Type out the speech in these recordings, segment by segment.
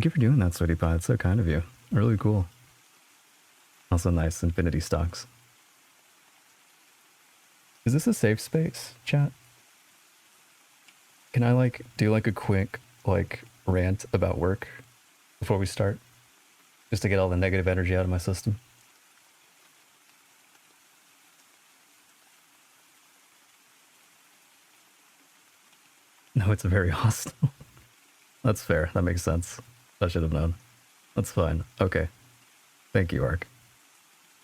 Thank you for doing that, Sweetie Pie. It's so kind of you. Really cool. Also nice infinity stocks. Is this a safe space, chat? Can I like do like a quick like rant about work before we start? Just to get all the negative energy out of my system. No, it's very hostile. That's fair. That makes sense. I should have known. That's fine. Okay. Thank you, Ark.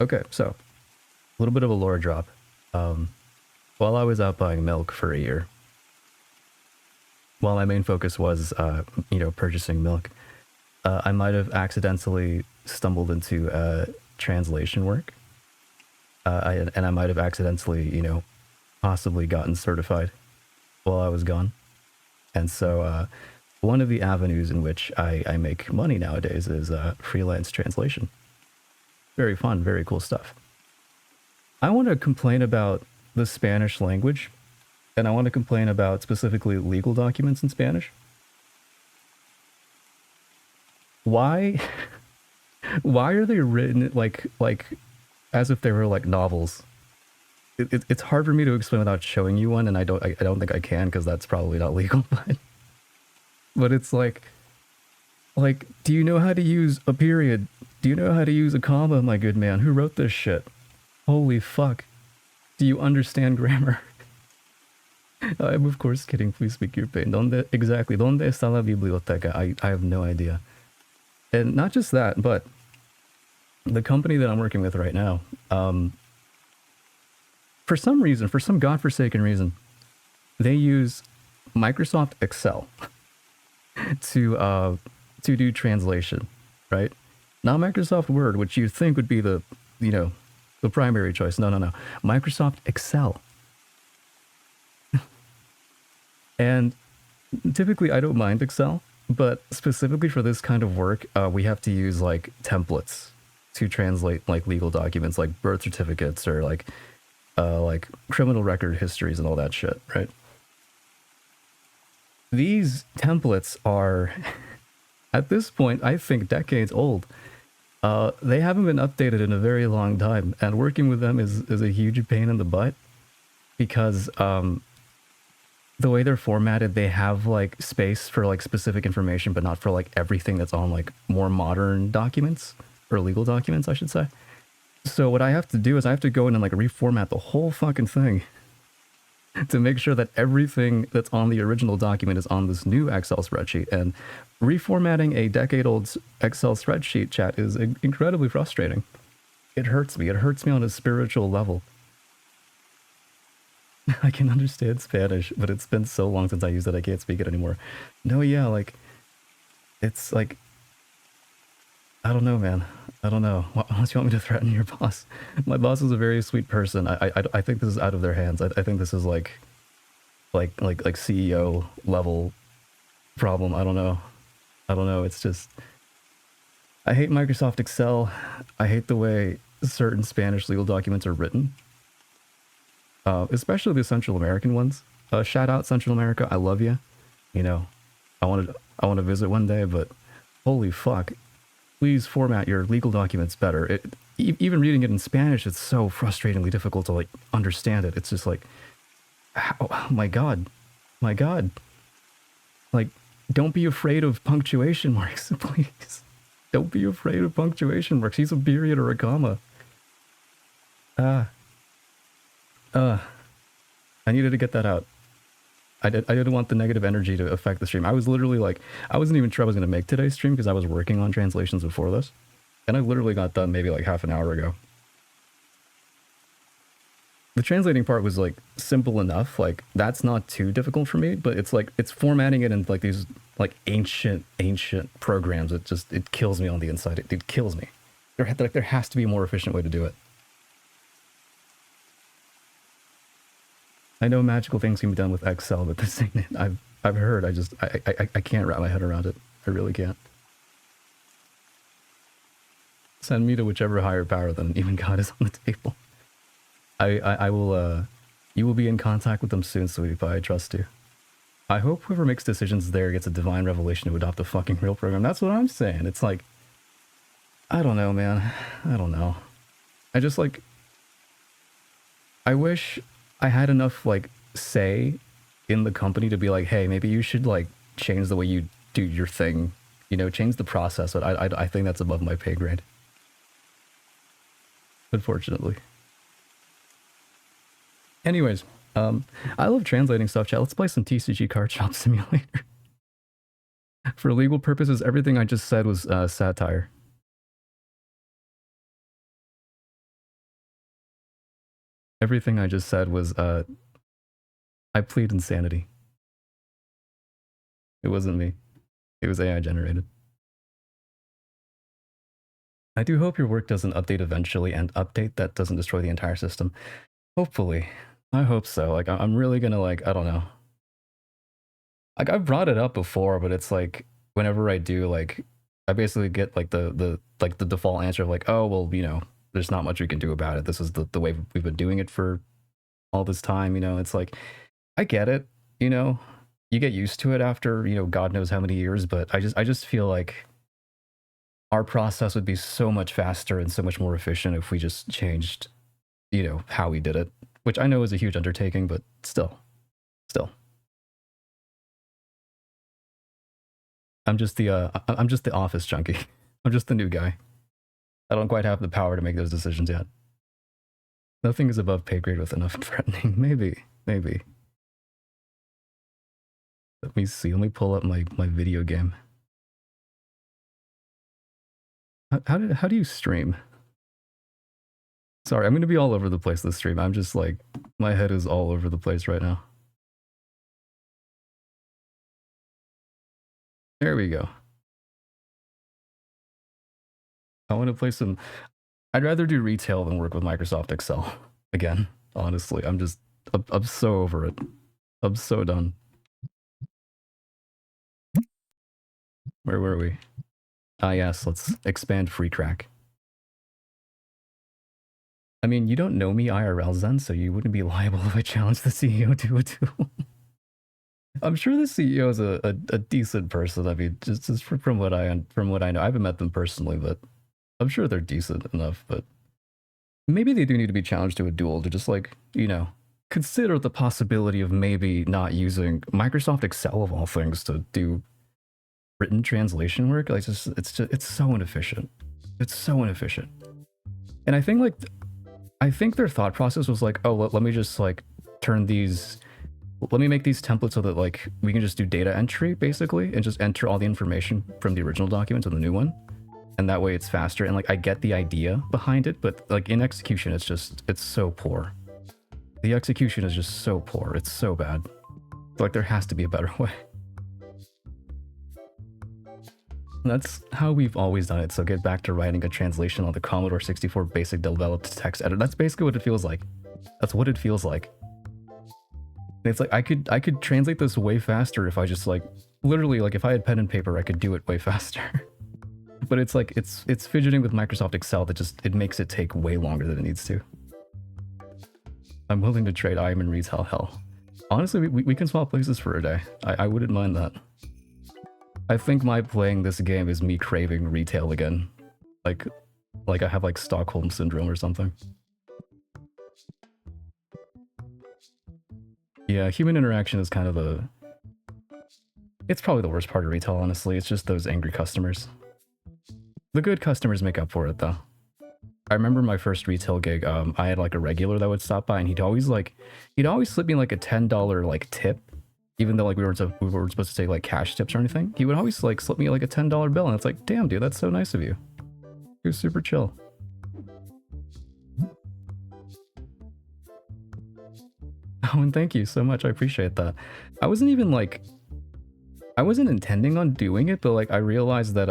Okay, so a little bit of a lore drop. While I was out buying milk for a year, while my main focus was, purchasing milk, I might have accidentally stumbled into translation work. And I might have accidentally, possibly gotten certified while I was gone. And so one of the avenues in which I make money nowadays is freelance translation. Very fun, very cool stuff. I want to complain about the Spanish language, and I want to complain about specifically legal documents in Spanish. Why? Why are they written like as if they were like novels? It's hard for me to explain without showing you one, and I don't think I can because that's probably not legal. But it's like, do you know how to use a period? Do you know how to use a comma, my good man? Who wrote this shit? Holy fuck. Do you understand grammar? I'm of course kidding. Please speak your pain. ¿Dónde está la biblioteca? I have no idea. And not just that, but the company that I'm working with right now, for some reason, for some godforsaken reason, they use Microsoft Excel to do translation, right? Not Microsoft Word, which you'd think would be the primary choice. No. Microsoft Excel. And typically I don't mind Excel, but specifically for this kind of work, we have to use like templates to translate like legal documents, like birth certificates or like criminal record histories and all that shit, right? These templates are, at this point, I think decades old. They haven't been updated in a very long time, and working with them is a huge pain in the butt because the way they're formatted, they have like space for like specific information, but not for like everything that's on like more modern documents or legal documents, I should say. So what I have to do is I have to go in and like reformat the whole fucking thing to make sure that everything that's on the original document is on this new Excel spreadsheet. And reformatting a decade-old Excel spreadsheet, chat, is incredibly frustrating. It hurts me. It hurts me on a spiritual level. I can understand Spanish, but it's been so long since I used it, I can't speak it anymore. No, yeah, like, it's like, I don't know, man. I don't know. Unless you want me to threaten your boss. My boss is a very sweet person. I think this is out of their hands. I think this is like CEO level problem. I don't know. It's just, I hate Microsoft Excel. I hate the way certain Spanish legal documents are written. Especially the Central American ones. Shout out Central America. I love you. I want to visit one day, but holy fuck. Please format your legal documents better. Even reading it in Spanish, it's so frustratingly difficult to like understand it. It's just like, oh my god. Like, don't be afraid of punctuation marks, please. Don't be afraid of punctuation marks. Use a period or a comma. I needed to get that out. I didn't want the negative energy to affect the stream. I was literally like, I wasn't even sure I was going to make today's stream because I was working on translations before this. And I literally got done maybe like half an hour ago. The translating part was like simple enough. Like that's not too difficult for me, but it's like, it's formatting it in like these like ancient programs. It kills me on the inside. It kills me. There has to be a more efficient way to do it. I know magical things can be done with Excel, but this ain't it. I've heard. I can't wrap my head around it. I really can't. Send me to whichever higher power than even God is on the table. I will. You will be in contact with them soon, sweetie pie. I trust you. I hope whoever makes decisions there gets a divine revelation to adopt a fucking real program. That's what I'm saying. It's like, I don't know, man. I don't know. I just like, I wish I had enough like say in the company to be like, hey, maybe you should like change the way you do your thing, you know, change the process. But I think that's above my pay grade, unfortunately. Anyways, I love translating stuff, chat. Let's play some TCG Card Shop Simulator. For legal purposes, everything I just said was satire. Everything I just said was, I plead insanity. It wasn't me. It was AI generated. I do hope your work doesn't update eventually, and update that doesn't destroy the entire system. Hopefully. I hope so. Like, I'm really gonna, like, I don't know. Like, I've brought it up before, but it's like, whenever I do, like, I basically get, like, the default answer of, like, oh, well, you know, there's not much we can do about it. This is the way we've been doing it for all this time, you know? It's like, I get it, you know? You get used to it after, you know, God knows how many years, but I just feel like our process would be so much faster and so much more efficient if we just changed, you know, how we did it, which I know is a huge undertaking, but still. I'm just the office junkie. I'm just the new guy. I don't quite have the power to make those decisions yet. Nothing is above pay grade with enough threatening. Maybe. Let me see. Let me pull up my video game. How do you stream? Sorry, I'm going to be all over the place this stream. I'm just like, my head is all over the place right now. There we go. I want to play some... I'd rather do retail than work with Microsoft Excel. Again, honestly, I'm so over it. I'm so done. Where were we? Ah, yes, let's expand free crack. I mean, you don't know me IRL, Zen, so you wouldn't be liable if I challenged the CEO to a duel. I'm sure the CEO is a decent person. I mean, just from what I know, I haven't met them personally, but I'm sure they're decent enough. But maybe they do need to be challenged to a duel to just like, you know, consider the possibility of maybe not using Microsoft Excel of all things to do written translation work. Like, it's so inefficient. It's so inefficient. And I think their thought process was like, oh, let me just like let me make these templates so that like we can just do data entry basically and just enter all the information from the original document to the new one. And that way it's faster. And like, I get the idea behind it, but like in execution, it's so poor. The execution is just so poor. It's so bad. Like, there has to be a better way. That's how we've always done it. So get back to writing a translation on the Commodore 64 basic developed text editor. That's basically what it feels like. That's what it feels like. It's like, I could translate this way faster if I just like, literally, like if I had pen and paper, I could do it way faster. But it's like, it's fidgeting with Microsoft Excel that just, it makes it take way longer than it needs to. I'm willing to trade I am in retail hell. Honestly, we can swap places for a day. I wouldn't mind that. I think my playing this game is me craving retail again. Like I have like Stockholm Syndrome or something. Yeah, human interaction is kind of it's probably the worst part of retail, honestly. It's just those angry customers. The good customers make up for it, though. I remember my first retail gig, I had like a regular that would stop by, and he'd always slip me like a $10 like tip, even though like we weren't supposed to take like cash tips or anything. He would always like slip me like a $10 bill, and it's like, damn, dude, that's so nice of you. He was super chill. Oh, and thank you so much. I appreciate that. I wasn't intending on doing it, but like I realized that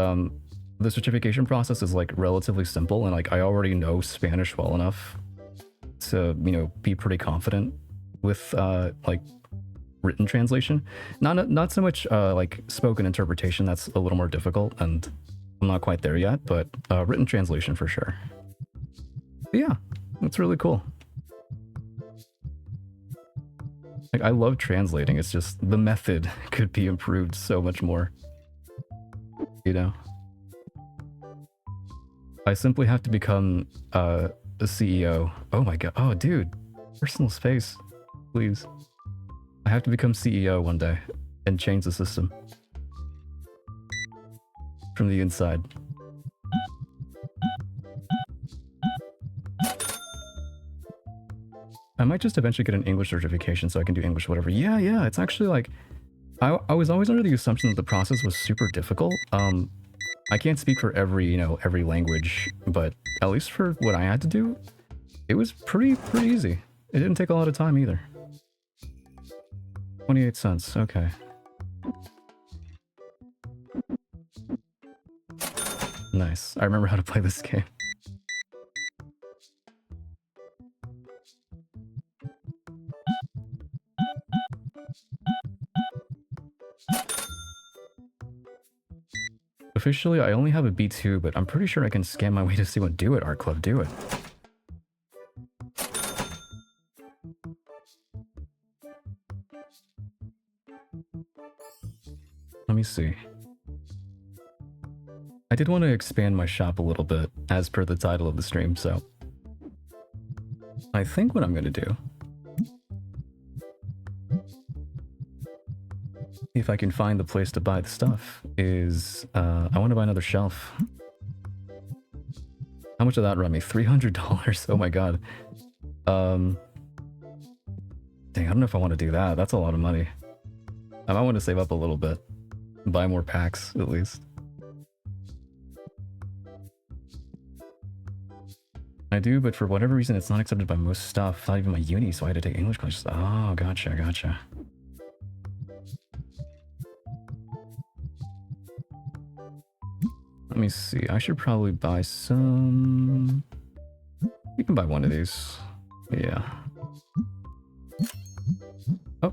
the certification process is like relatively simple, and like I already know Spanish well enough to, you know, be pretty confident with like written translation. Not so much like spoken interpretation. That's a little more difficult, and I'm not quite there yet, but written translation for sure. But yeah, that's really cool. Like, I love translating, it's just the method could be improved so much more. You know? I simply have to become a CEO. Oh my god. Oh, dude. Personal space. Please. I have to become CEO one day and change the system from the inside. I might just eventually get an English certification so I can do English whatever. Yeah, it's actually like... I was always under the assumption that the process was super difficult. I can't speak for every, you know, every language, but at least for what I had to do, it was pretty easy. It didn't take a lot of time either. 28 cents, okay. Nice. I remember how to play this game. Officially, I only have a B2, but I'm pretty sure I can scan my way to C1. Do it, Art Club, do it. Let me see. I did want to expand my shop a little bit, as per the title of the stream, so... I think what I'm going to do... if I can find the place to buy the stuff, is... I want to buy another shelf. How much did that run me? $300? Oh my god. Dang, I don't know if I want to do that. That's a lot of money. I might want to save up a little bit. Buy more packs, at least. I do, but for whatever reason, it's not accepted by most stuff. Not even my uni, so I had to take English classes. Oh, gotcha. Let me see. I should probably buy some... You can buy one of these. Yeah. Oh.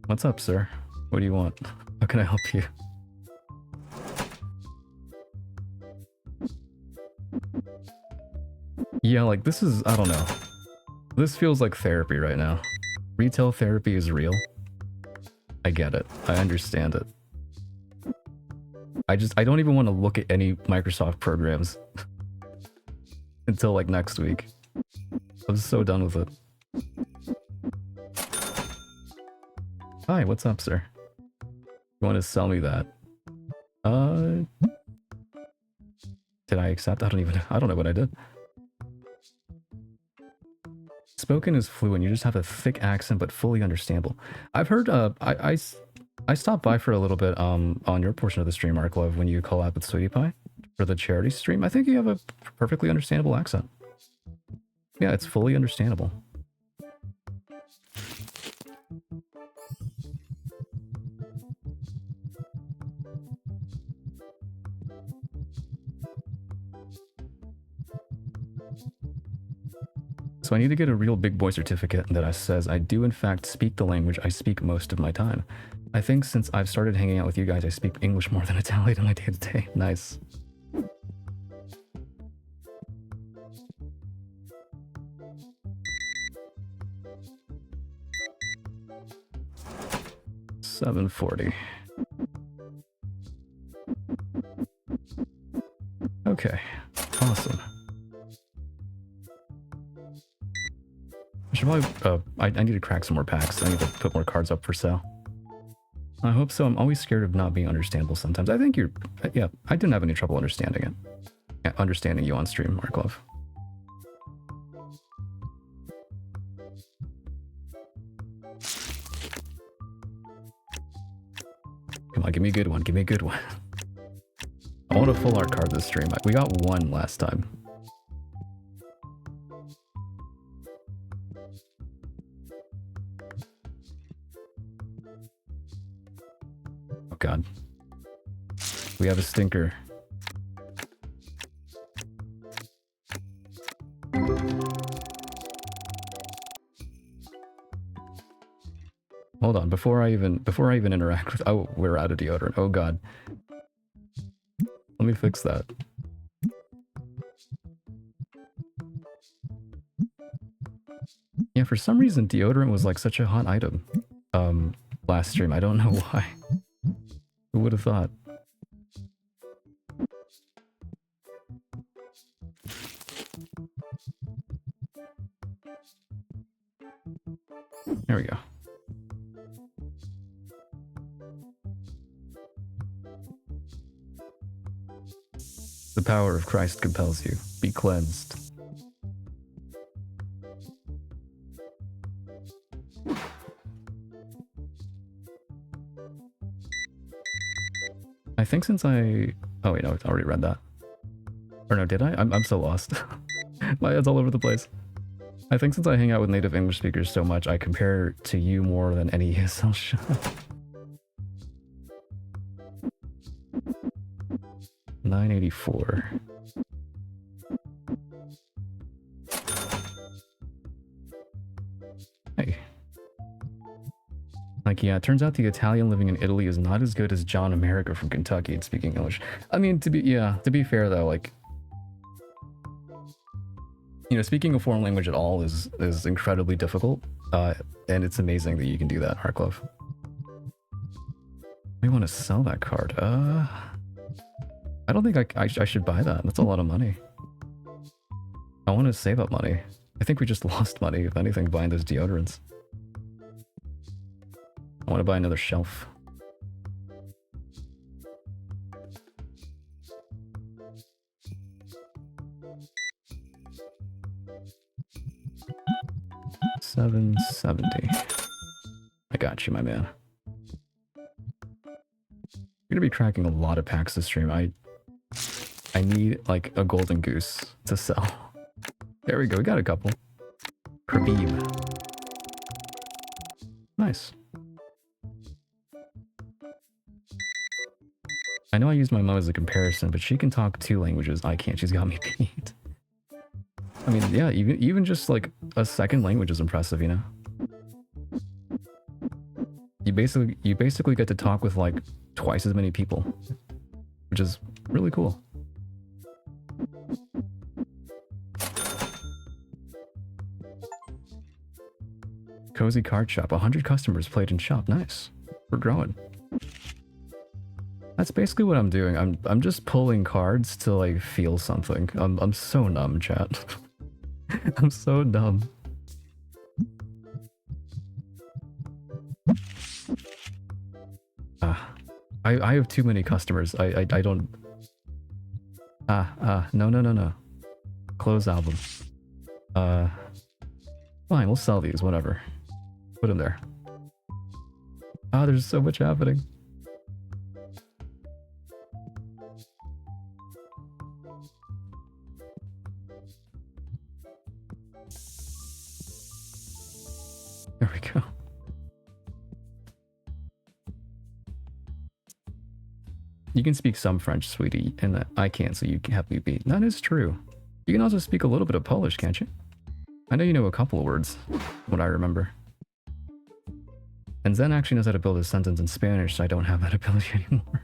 What's up, sir? What do you want? How can I help you? Yeah, like, this is... I don't know. This feels like therapy right now. Retail therapy is real. I get it. I understand it. I don't even want to look at any Microsoft programs until like next week. I'm so done with it. Hi, what's up, sir? You want to sell me that? Did I accept? I don't know what I did. Spoken is fluent. You just have a thick accent, but fully understandable. I've heard, I stopped by for a little bit on your portion of the stream, Arc Love, when you collab with Sweetie Pie for the charity stream. I think you have a perfectly understandable accent. Yeah, it's fully understandable. So I need to get a real big boy certificate that says I do in fact speak the language I speak most of my time. I think since I've started hanging out with you guys, I speak English more than Italian in my day-to-day. Nice. $7.40. Okay, awesome. I should probably, I need to crack some more packs. I need to put more cards up for sale. I hope so. I'm always scared of not being understandable sometimes. I think you're, yeah, I didn't have any trouble understanding it. Yeah, understanding you on stream, Mark Love. Come on, give me a good one. Give me a good one. I want a full art card this stream. We got one last time. Oh god. We have a stinker. Hold on, before I even interact with... Oh, we're out of deodorant. Oh god. Let me fix that. Yeah, for some reason deodorant was like such a hot item last stream. I don't know why. Who would have thought? There we go. The power of Christ compels you. Be cleansed. I think since I... Oh wait, no, I already read that. Or no, did I? I'm so lost. My head's all over the place. I think since I hang out with native English speakers so much, I compare to you more than any ESL show. $9.84. Hey. Like, yeah, it turns out the Italian living in Italy is not as good as John America from Kentucky at speaking English. I mean, to be fair though, like, you know, speaking a foreign language at all is incredibly difficult, and it's amazing that you can do that, Harklov. I want to sell that card. I don't think I should buy that. That's a lot of money. I want to save up money. I think we just lost money, if anything, buying those deodorants. I want to buy another shelf. $770. I got you, my man. You're gonna be cracking a lot of packs this stream. I need like a golden goose to sell. There we go. We got a couple. Khabib. Nice. I know I used my mom as a comparison, but she can talk 2 languages. I can't. She's got me beat. I mean, yeah, even just like a second language is impressive, you know? You basically get to talk with like twice as many people, which is really cool. Cozy card shop. 100 customers played in shop. Nice. We're growing. That's basically what I'm doing. I'm just pulling cards to like feel something. I'm so numb, chat. I'm so dumb. I have too many customers. I don't. No. Close album. Fine, we'll sell these. Whatever. Put them there. Ah, there's so much happening. There we go. You can speak some French, sweetie, and I can't, so you can have me beat. That is true. You can also speak a little bit of Polish, can't you? I know you know a couple of words, what I remember. And Zen actually knows how to build a sentence in Spanish, so I don't have that ability anymore.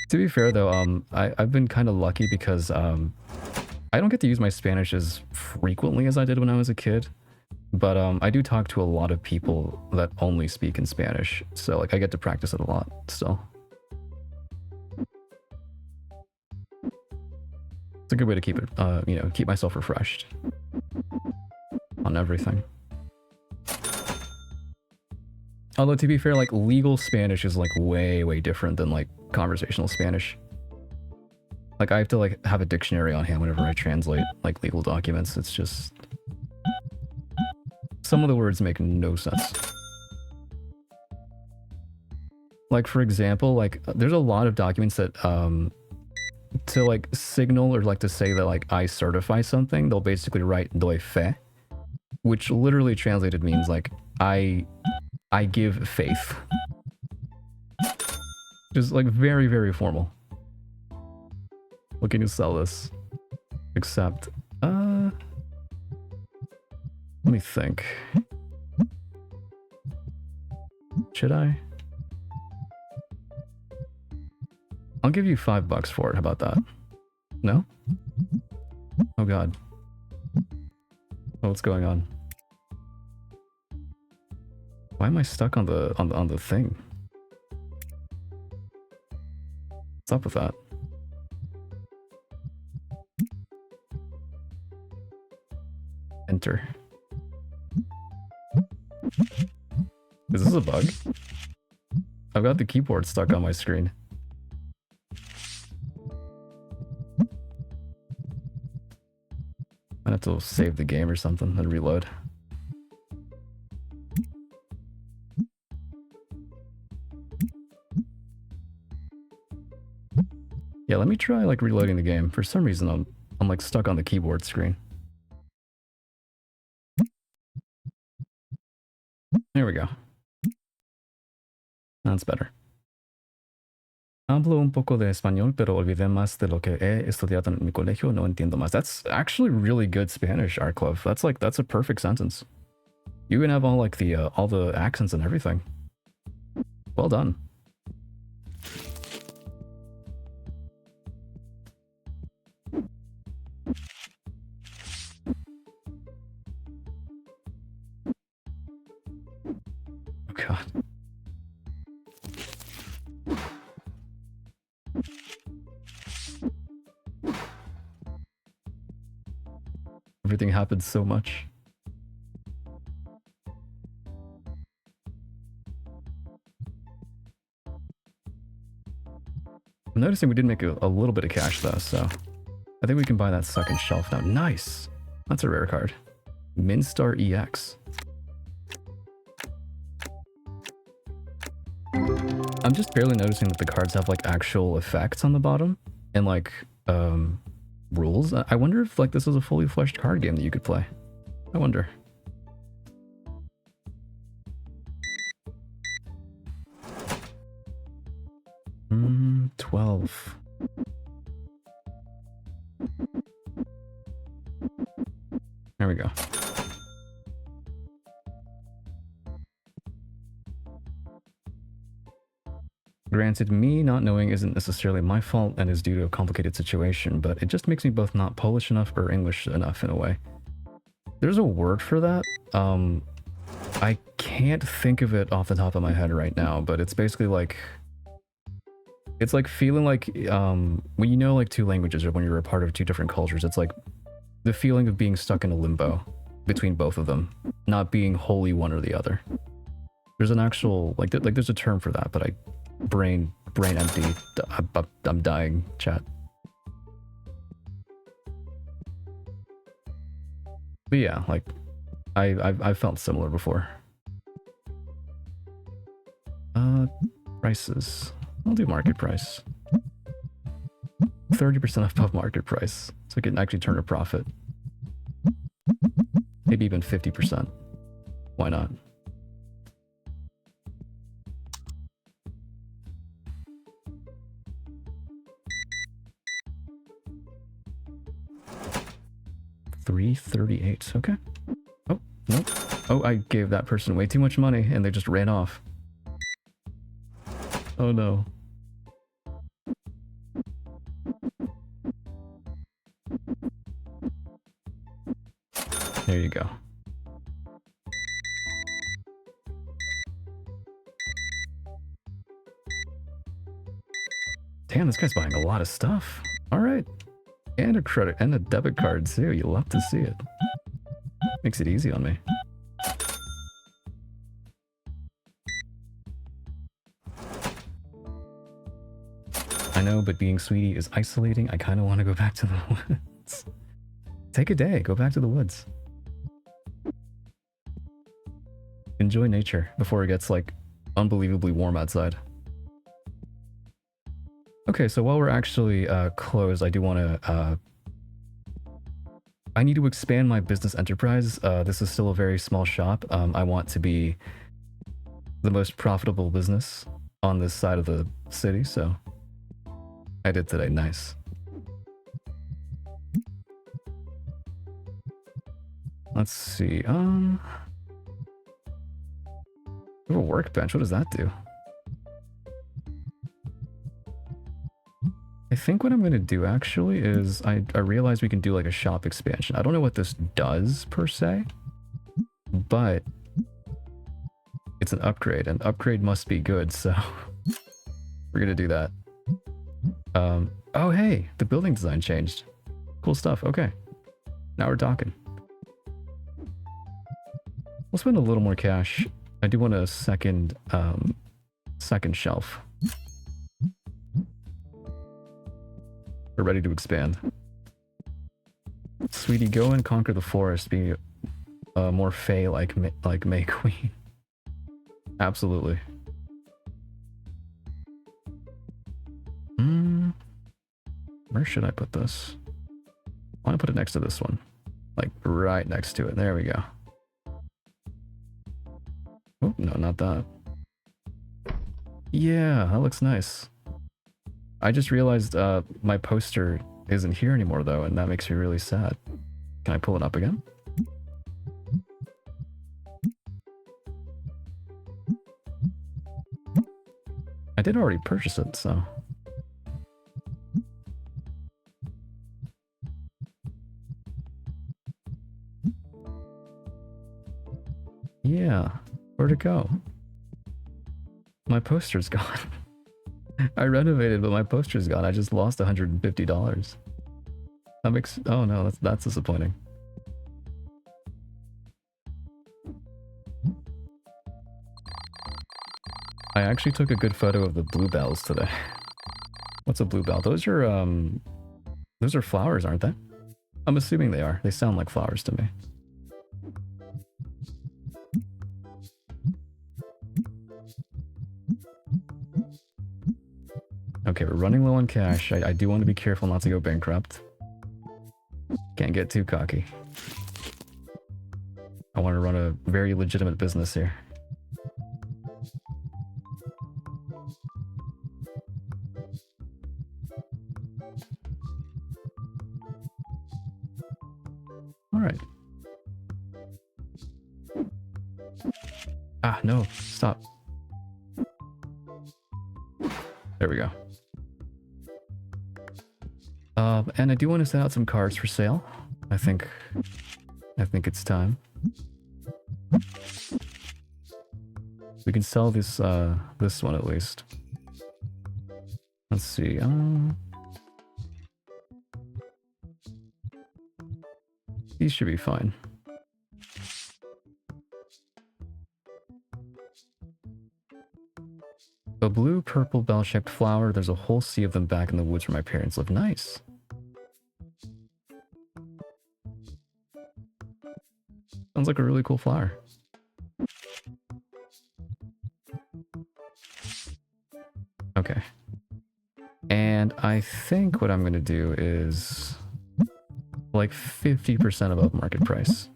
To be fair though, I've been kind of lucky because I don't get to use my Spanish as frequently as I did when I was a kid. But I do talk to a lot of people that only speak in Spanish, so like I get to practice it a lot still. It's a good way to keep it, you know, keep myself refreshed on everything. Although to be fair, like legal Spanish is like way different than like conversational Spanish. Like I have to like have a dictionary on hand whenever I translate like legal documents. It's just some of the words make no sense. Like for example, like there's a lot of documents that to like signal or like to say that like I certify something, they'll basically write doy fe, which literally translated means like I give faith. Just like very formal. Looking to sell this. Except let me think. Should I? I'll give you $5 for it. How about that? No? Oh god. Oh, what's going on? Why am I stuck on the thing? What's up with that? Enter. Is this a bug? I've got the keyboard stuck on my screen. I have to save the game or something and reload. Yeah, let me try like reloading the game. For some reason I'm like stuck on the keyboard screen. There we go. That's better. Hablo un poco de español, pero olvidé más de lo que he estudiado en mi colegio. No entiendo más. That's actually really good Spanish, Arclove. That's a perfect sentence. You can have all like the all the accents and everything. Well done. Oh God. Everything happens so much. I'm noticing we did make a little bit of cash though, so I think we can buy that second shelf now. Nice! That's a rare card. Minstar EX. I'm just barely noticing that the cards have like actual effects on the bottom and like rules. I wonder if like this is a fully fleshed card game that you could play. I wonder. Hmm, 12. There we go. Granted, me not knowing isn't necessarily my fault and is due to a complicated situation, but it just makes me both not Polish enough or English enough in a way. There's a word for that. I can't think of it off the top of my head right now, but it's basically like... It's like feeling like, when you know like two languages or when you're a part of two different cultures, it's like the feeling of being stuck in a limbo between both of them, not being wholly one or the other. There's an actual, like there's a term for that, but brain empty. I'm dying, chat. But yeah, like I've felt similar before. Prices. I'll do market price. 30% above market price, so I can actually turn a profit. Maybe even 50%. Why not? $338. Okay. Oh, nope. Oh, I gave that person way too much money and they just ran off. Oh no. There you go. Damn, this guy's buying a lot of stuff. All right. And a credit and a debit card too. You love to see it. Makes it easy on me. I know, but being sweetie is isolating. I kind of want to go back to the woods. Take a day. Go back to the woods. Enjoy nature before it gets like unbelievably warm outside. Okay, so while we're actually closed, I do want to... I need to expand my business enterprise. This is still a very small shop. I want to be the most profitable business on this side of the city, so I did today. Nice. Let's see. We have a workbench. What does that do? I think what I'm going to do actually is I realize we can do like a shop expansion. I don't know what this does per se, but It's an upgrade, and upgrade must be good, so we're gonna do that. Oh hey, the building design changed. Cool stuff, okay. Now we're talking. We'll spend a little more cash. I do want a second shelf. We're ready to expand. Sweetie, go and conquer the forest. Be more Fae like May Queen. Absolutely. Where should I put this? I want to put it next to this one. Like right next to it. There we go. Oh, no, not that. Yeah, that looks nice. I just realized my poster isn't here anymore though, and that makes me really sad. Can I pull it up again? I did already purchase it, so... Yeah, where'd it go? My poster's gone. I renovated, but my poster's gone. I just lost $150. That makes... Oh no, that's disappointing. I actually took a good photo of the bluebells today. What's a bluebell? Those are flowers, aren't they? I'm assuming they are. They sound like flowers to me. Okay, we're running low on cash. I do want to be careful not to go bankrupt. Can't get too cocky. I want to run a very legitimate business here. Alright. Ah, no. Stop. There we go. And I do want to send out some cards for sale. I think it's time. We can sell this this one at least. Let's see. These should be fine. A blue, purple, bell-shaped flower. There's a whole sea of them back in the woods where my parents live. Nice. Sounds like a really cool flower. Okay. And I think what I'm going to do is like 50% above market price.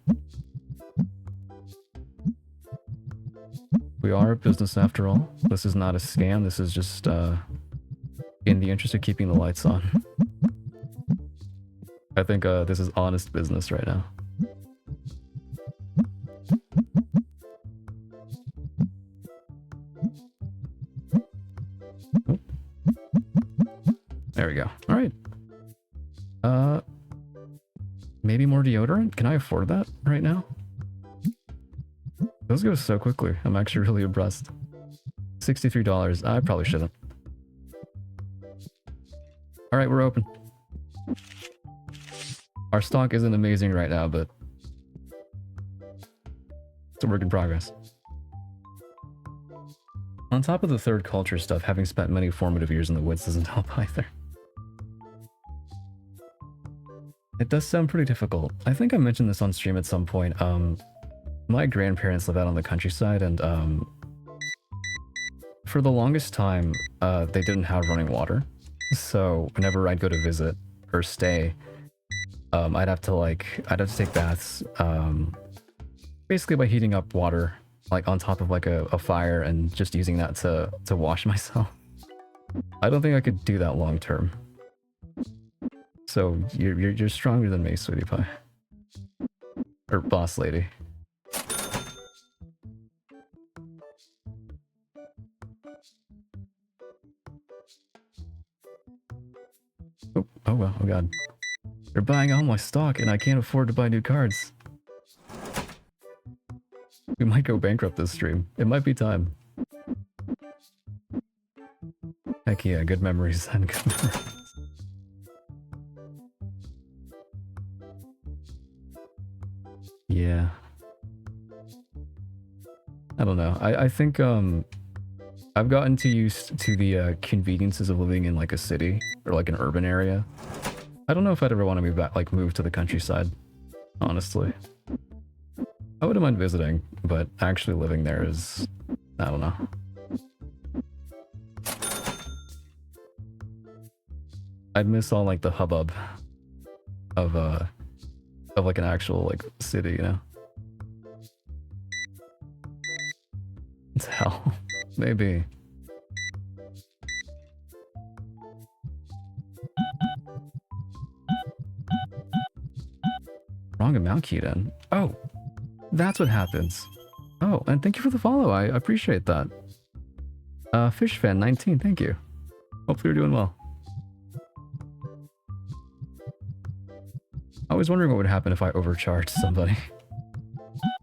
We are a business after all. This is not a scam. This is just in the interest of keeping the lights on. I think this is honest business right now. There we go. All right. Maybe more deodorant? Can I afford that right now? Those go so quickly. I'm actually really impressed. $63. I probably shouldn't. All right, we're open. Our stock isn't amazing right now, but it's a work in progress. On top of the third culture stuff, having spent many formative years in the woods doesn't help either. It does sound pretty difficult. I think I mentioned this on stream at some point. My grandparents live out on the countryside, and for the longest time, they didn't have running water. So whenever I'd go to visit or stay, I'd have to take baths, basically by heating up water, like on top of like a fire and just using that to wash myself. I don't think I could do that long term. So you're stronger than me, sweetie pie. Or boss lady. Oh well, oh god. They're buying all my stock and I can't afford to buy new cards. might go bankrupt this stream. It might be time. Heck yeah, good memories and good memories. Yeah. I don't know. I think I've gotten too used to the conveniences of living in like a city or like an urban area. I don't know if I'd ever want to move back, like move to the countryside, honestly. I wouldn't mind visiting, but actually living there is, I don't know. I'd miss all like the hubbub of like an actual like city, you know? It's hell. Maybe. Wrong amount keyed in. Oh, that's what happens. Oh, and thank you for the follow. I appreciate that. Fishfan19, thank you. Hopefully you're doing well. I was wondering what would happen if I overcharged somebody.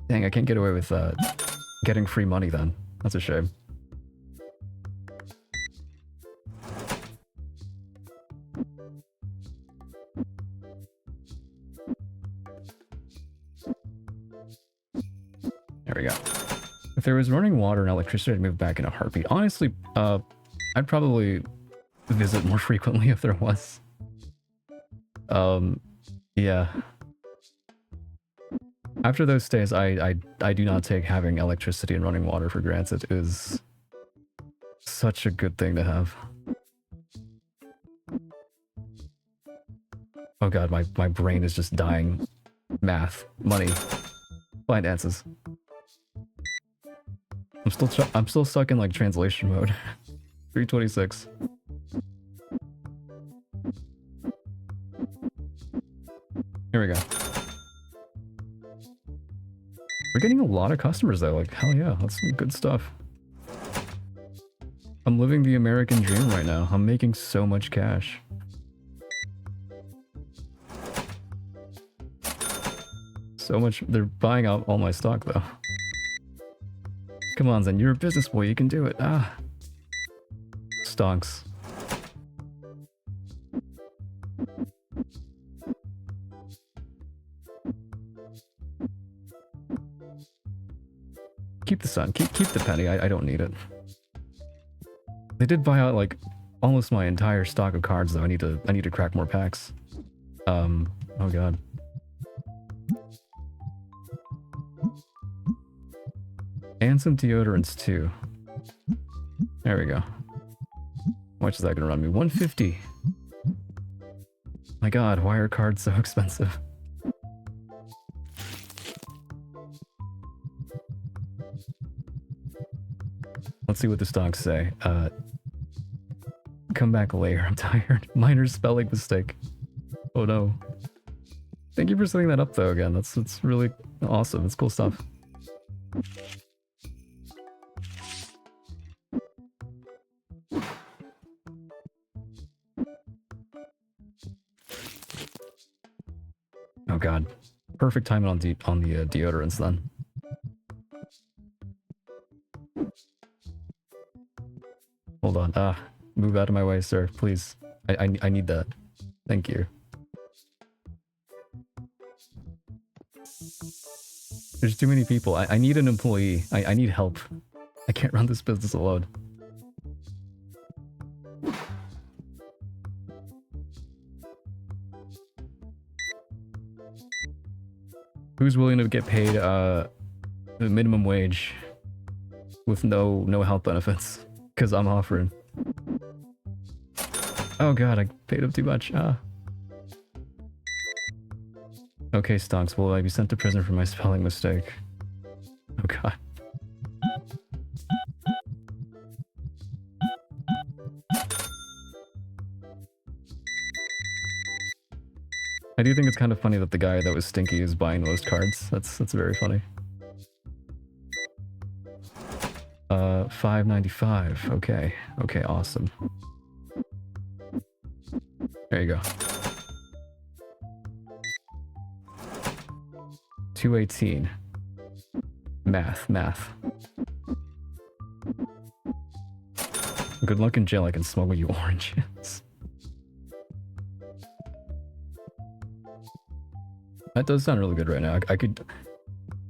Dang, I can't get away with getting free money then. That's a shame. There we go. If there was running water and electricity, I'd move back in a heartbeat. Honestly, I'd probably visit more frequently if there was. Yeah. After those stays, I do not take having electricity and running water for granted. It is such a good thing to have. Oh god, my brain is just dying. Math, money, finances. I'm still stuck in like translation mode. 326. Here we go. We're getting a lot of customers though, like hell yeah, that's some good stuff. I'm living the American dream right now. I'm making so much cash. So much, they're buying out all my stock though. Come on Zen, you're a business boy, you can do it. Ah. Stonks. Keep the sun, keep the penny, I don't need it. They did buy out like almost my entire stock of cards though. I need to crack more packs. Oh god. And some deodorants too. There we go. How much is that gonna run me? 150. My god, why are cards so expensive? Let's see what the stocks say. Come back later, I'm tired. Minor spelling mistake. Oh no. Thank you for setting that up though again. That's really awesome. It's cool stuff. Oh god. Perfect timing on the deodorants then. Hold on. Move out of my way, sir, please. I need that. Thank you. There's too many people. I need an employee. I need help. I can't run this business alone. Who's willing to get paid the minimum wage with no health benefits? Because I'm offering. Oh god, I paid up too much. Okay, Stonks, will I be sent to prison for my spelling mistake? Oh god. I do think it's kind of funny that the guy that was stinky is buying the most cards. That's very funny. 595. Okay. Okay, awesome. There you go. 218. Math. Good luck in jail, I can smuggle you oranges. That does sound really good right now.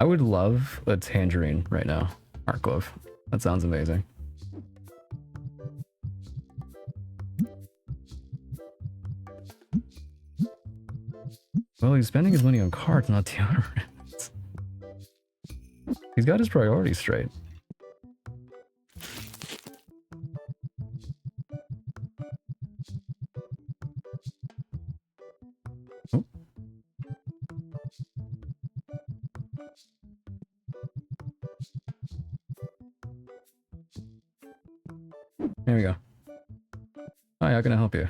I would love a tangerine right now. Art glove. That sounds amazing. Well, he's spending his money on cards, not deodorants. He's got his priorities straight. Oh. There we go. Hi, how can I help you?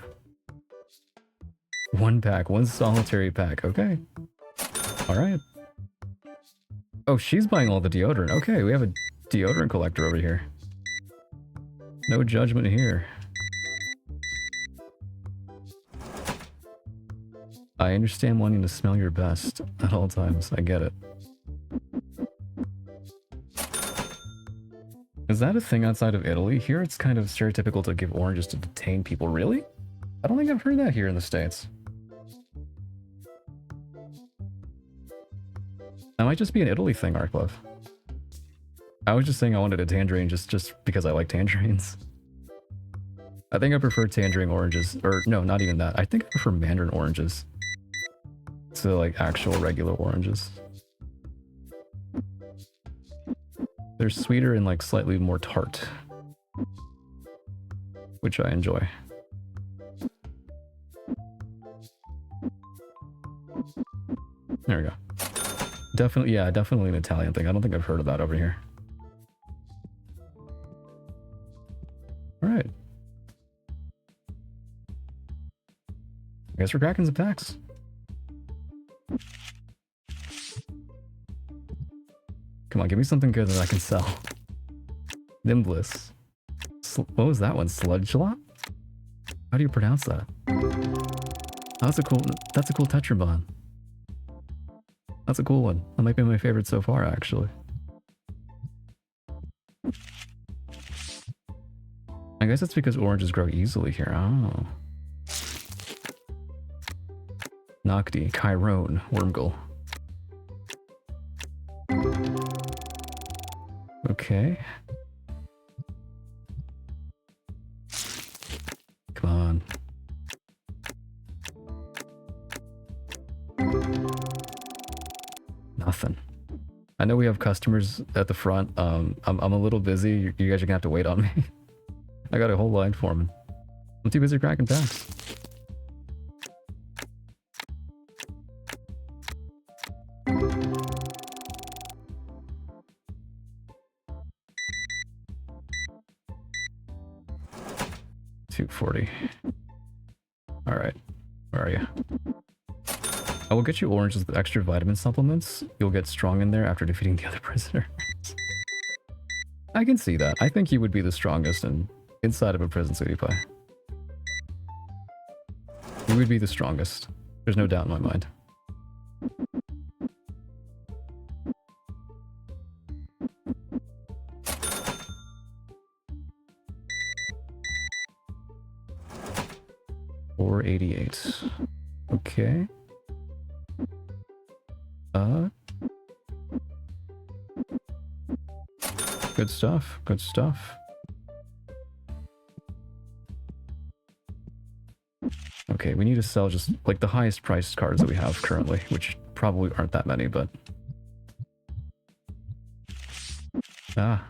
One pack, one solitary pack. Okay. Alright. Oh, she's buying all the deodorant. Okay, we have a deodorant collector over here. No judgment here. I understand wanting to smell your best at all times. I get it. Is that a thing outside of Italy? Here it's kind of stereotypical to give oranges to detain people. Really? I don't think I've heard that here in the States. That might just be an Italy thing, Arklov. I was just saying I wanted a tangerine just because I like tangerines. I think I prefer tangerine oranges, or no, not even that. I think I prefer mandarin oranges to like actual regular oranges. They're sweeter and like slightly more tart, which I enjoy. There we go. Definitely, yeah, definitely an Italian thing. I don't think I've heard of that over here. Alright. I guess we're cracking some packs. Come on, give me something good that I can sell. Nimbless. What was that one? Sludgelot? How do you pronounce that? That's a cool Tetrabond. That's a cool one. That might be my favorite so far, actually. I guess it's because oranges grow easily here. Oh. Nocti, Chiron, Wormgle. Okay. Come on. Nothing. I know we have customers at the front. I'm a little busy. You guys are gonna have to wait on me. I got a whole line forming. I'm too busy cracking packs. $240. Alright. Where are you? I will get you oranges with extra vitamin supplements. You'll get strong in there after defeating the other prisoners. I can see that. I think you would be the strongest inside of a prison, Sweetie Pie. You would be the strongest. There's no doubt in my mind. $488. Okay. Good stuff. Good stuff. Okay, we need to sell just like the highest priced cards that we have currently, which probably aren't that many, but oh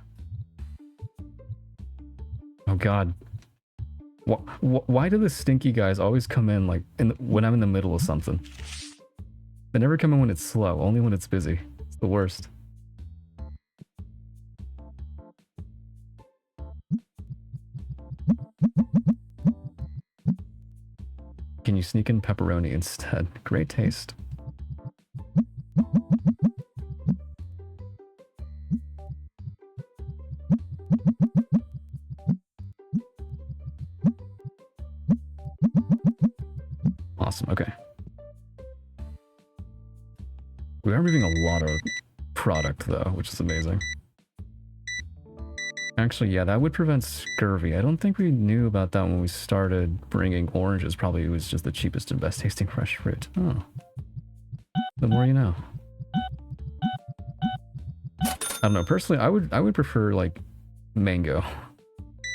god. Why do the stinky guys always come in like when I'm in the middle of something? They never come in when it's slow, only when it's busy. It's the worst. Can you sneak in pepperoni instead? Great taste. Awesome, okay. We are moving a lot of product though, which is amazing. Actually, yeah, that would prevent scurvy. I don't think we knew about that when we started bringing oranges. Probably it was just the cheapest and best tasting fresh fruit. Oh. The more you know. I don't know, personally, I would prefer, like, mango.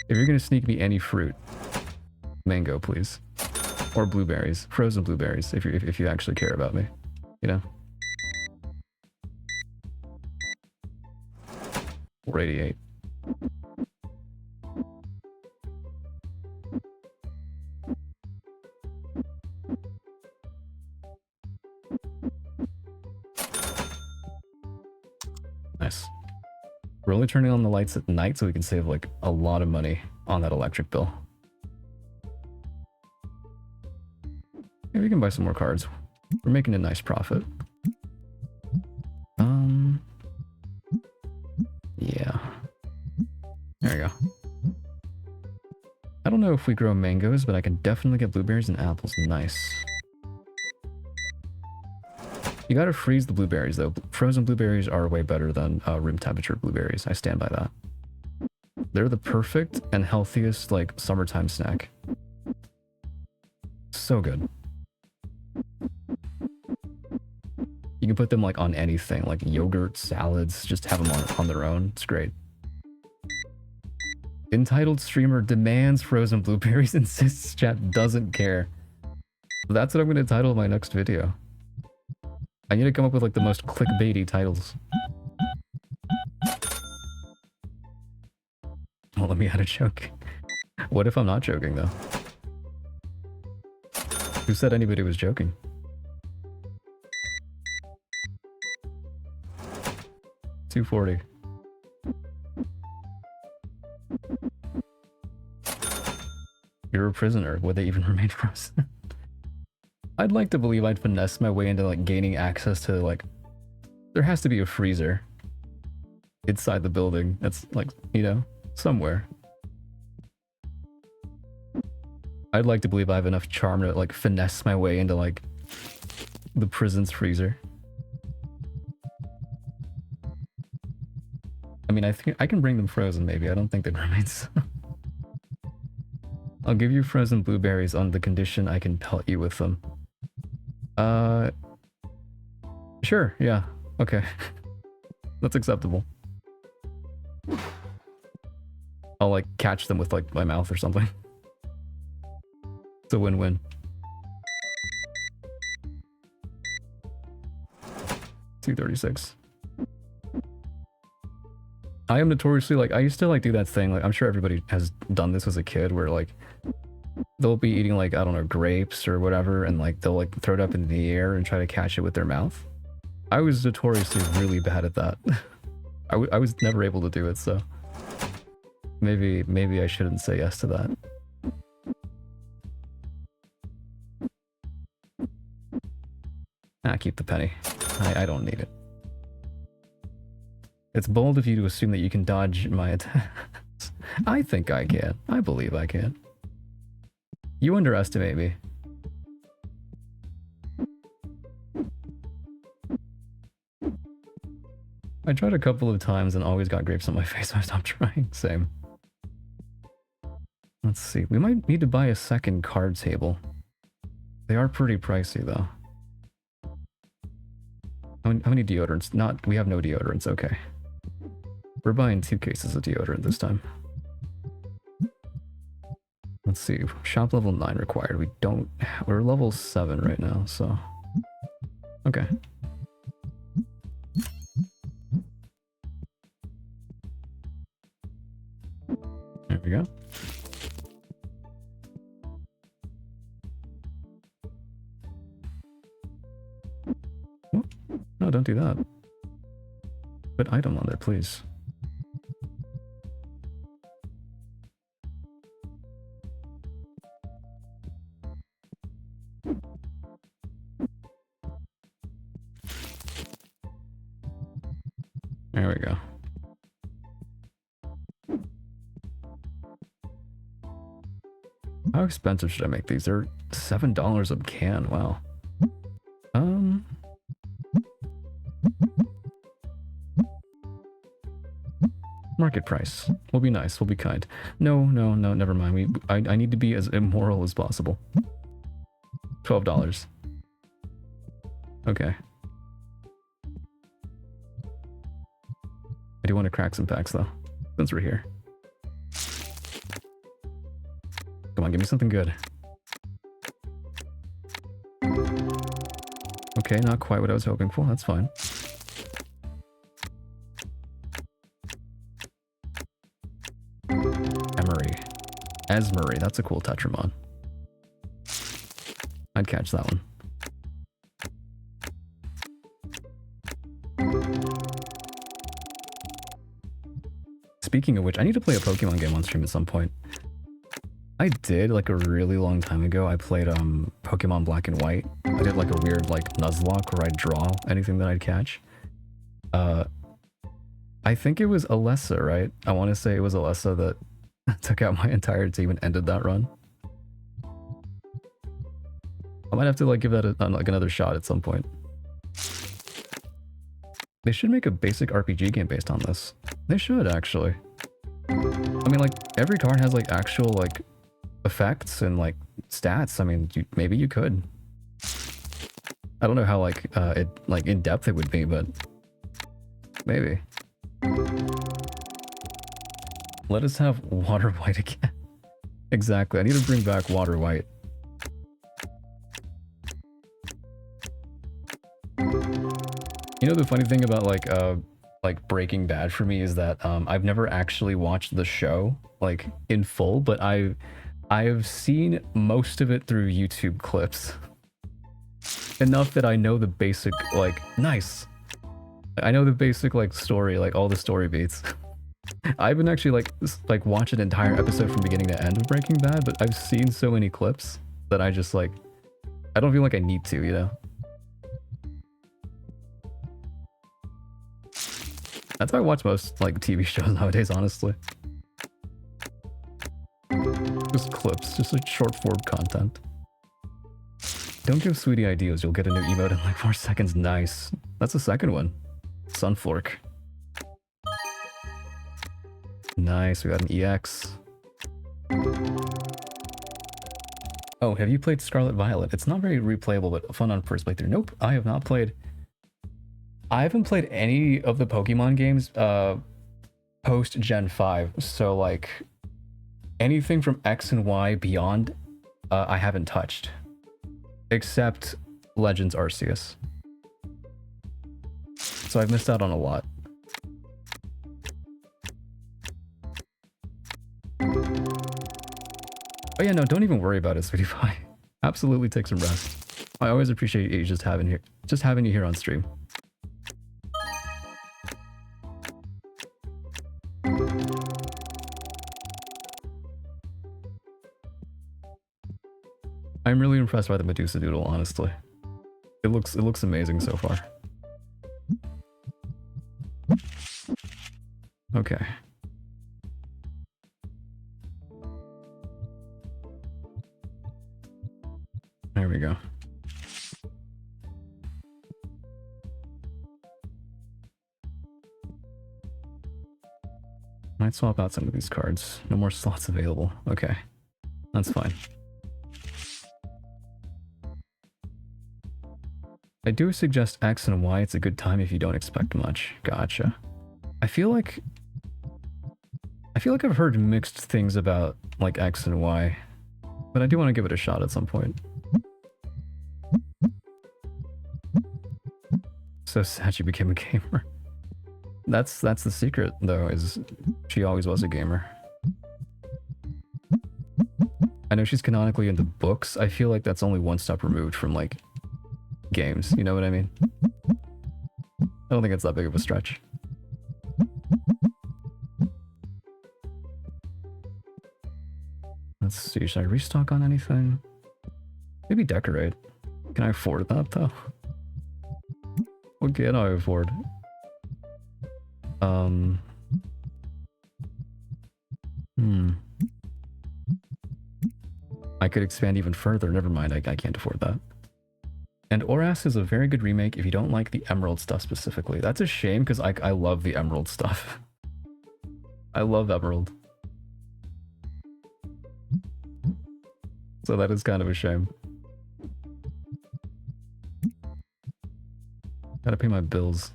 If you're gonna sneak me any fruit, mango, please. Or blueberries. Frozen blueberries, if you actually care about me. You know? 488. Nice. We're only turning on the lights at night so we can save like a lot of money on that electric bill. Maybe we can buy some more cards. We're making a nice profit. Yeah. There we go. I don't know if we grow mangoes, but I can definitely get blueberries and apples. Nice. You gotta freeze the blueberries though. Frozen blueberries are way better than room temperature blueberries. I stand by that. They're the perfect and healthiest like summertime snack. So good. You can put them like on anything, like yogurt, salads, just have them on their own. It's great. Entitled streamer demands frozen blueberries, insists chat doesn't care. That's what I'm gonna title my next video. I need to come up with like the most clickbaity titles. Well, let me add a joke. What if I'm not joking though? Who said anybody was joking? $2.40. You're a prisoner. Would they even remain frozen? I'd like to believe I'd finesse my way into like gaining access to like... There has to be a freezer inside the building. That's like, you know, somewhere. I'd like to believe I have enough charm to like finesse my way into like the prison's freezer. I mean, I think I can bring them frozen maybe. I don't think they'd remain so. I'll give you frozen blueberries on the condition I can pelt you with them. Sure, yeah, okay. That's acceptable. I'll like catch them with like my mouth or something. It's a win-win. $2.36. I am notoriously like, I used to like do that thing, like I'm sure everybody has done this as a kid where like they'll be eating like, I don't know, grapes or whatever, and like they'll like throw it up in the air and try to catch it with their mouth. I was notoriously really bad at that. I was never able to do it, so maybe I shouldn't say yes to that. Ah, keep the penny. I don't need it. It's bold of you to assume that you can dodge my attacks. I think I can. I believe I can. You underestimate me. I tried a couple of times and always got grapes on my face, so I stopped trying. Same. Let's see. We might need to buy a second card table. They are pretty pricey, though. How many deodorants? We have no deodorants, okay. We're buying 2 cases of deodorant this time. Let's see. Shop level 9 required. We're level 7 right now, so... Okay. There we go. Oh, no, don't do that. Put item on there, please. There we go. How expensive should I make these? They're $7 a can. Wow. Market price. We'll be nice. We'll be kind. No, no, no. Never mind. I need to be as immoral as possible. $12. Okay. I do want to crack some packs though, since we're here. Come on, give me something good. Okay, not quite what I was hoping for. That's fine. Esmery. That's a cool Tetramon. I'd catch that one. Speaking of which, I need to play a Pokemon game on stream at some point. I did, like, a really long time ago. I played Pokemon Black and White. I did, like, a weird, like, Nuzlocke where I'd draw anything that I'd catch. I think it was Alessa, right? I want to say it was Alessa that took out my entire team and ended that run. I might have to, like, give that like another shot at some point. They should make a basic RPG game based on this. They should, actually. I mean, like, every card has, like, actual, like, effects and, like, stats. I mean, maybe you could. I don't know how, like, in depth it would be, but maybe. Let us have Water White again. Exactly. I need to bring back Water White. You know, the funny thing about, like Breaking Bad for me is that I've never actually watched the show, like, in full, but I've seen most of it through YouTube clips. Enough that I know the basic, like, nice. I know the basic, like, story, like, all the story beats. I haven't actually, like watched an entire episode from beginning to end of Breaking Bad, but I've seen so many clips that I just, like, I don't feel like I need to, you know? That's how I watch most, like, TV shows nowadays, honestly. Just clips, just like short form content. Don't give Sweetie ideas, you'll get a new emote in like 4 seconds. Nice. That's the second one. Sunflork. Nice, we got an EX. Oh, have you played Scarlet Violet? It's not very replayable, but fun on first playthrough. Nope, I have not played. I haven't played any of the Pokemon games post Gen 5, so like anything from X and Y beyond, I haven't touched. Except Legends Arceus. So I've missed out on a lot. Oh yeah, no, don't even worry about it, Sweetie Pie. Absolutely take some rest. I always appreciate you just having you here on stream. I'm really impressed by the Medusa Doodle, honestly. It looks amazing so far. Okay. There we go. Might swap out some of these cards. No more slots available. Okay. That's fine. I do suggest X and Y. It's a good time if you don't expect much. Gotcha. I feel like I've heard mixed things about like X and Y, but I do want to give it a shot at some point. So sad she became a gamer. That's the secret though, is she always was a gamer. I know she's canonically into books. I feel like that's only one step removed from like games, you know what I mean? I don't think it's that big of a stretch. Let's see, should I restock on anything? Maybe decorate. Can I afford that though? What can I afford? I could expand even further. Never mind, I can't afford that. And Oras is a very good remake if you don't like the Emerald stuff specifically. That's a shame because I love the Emerald stuff. I love Emerald. So that is kind of a shame. Gotta pay my bills.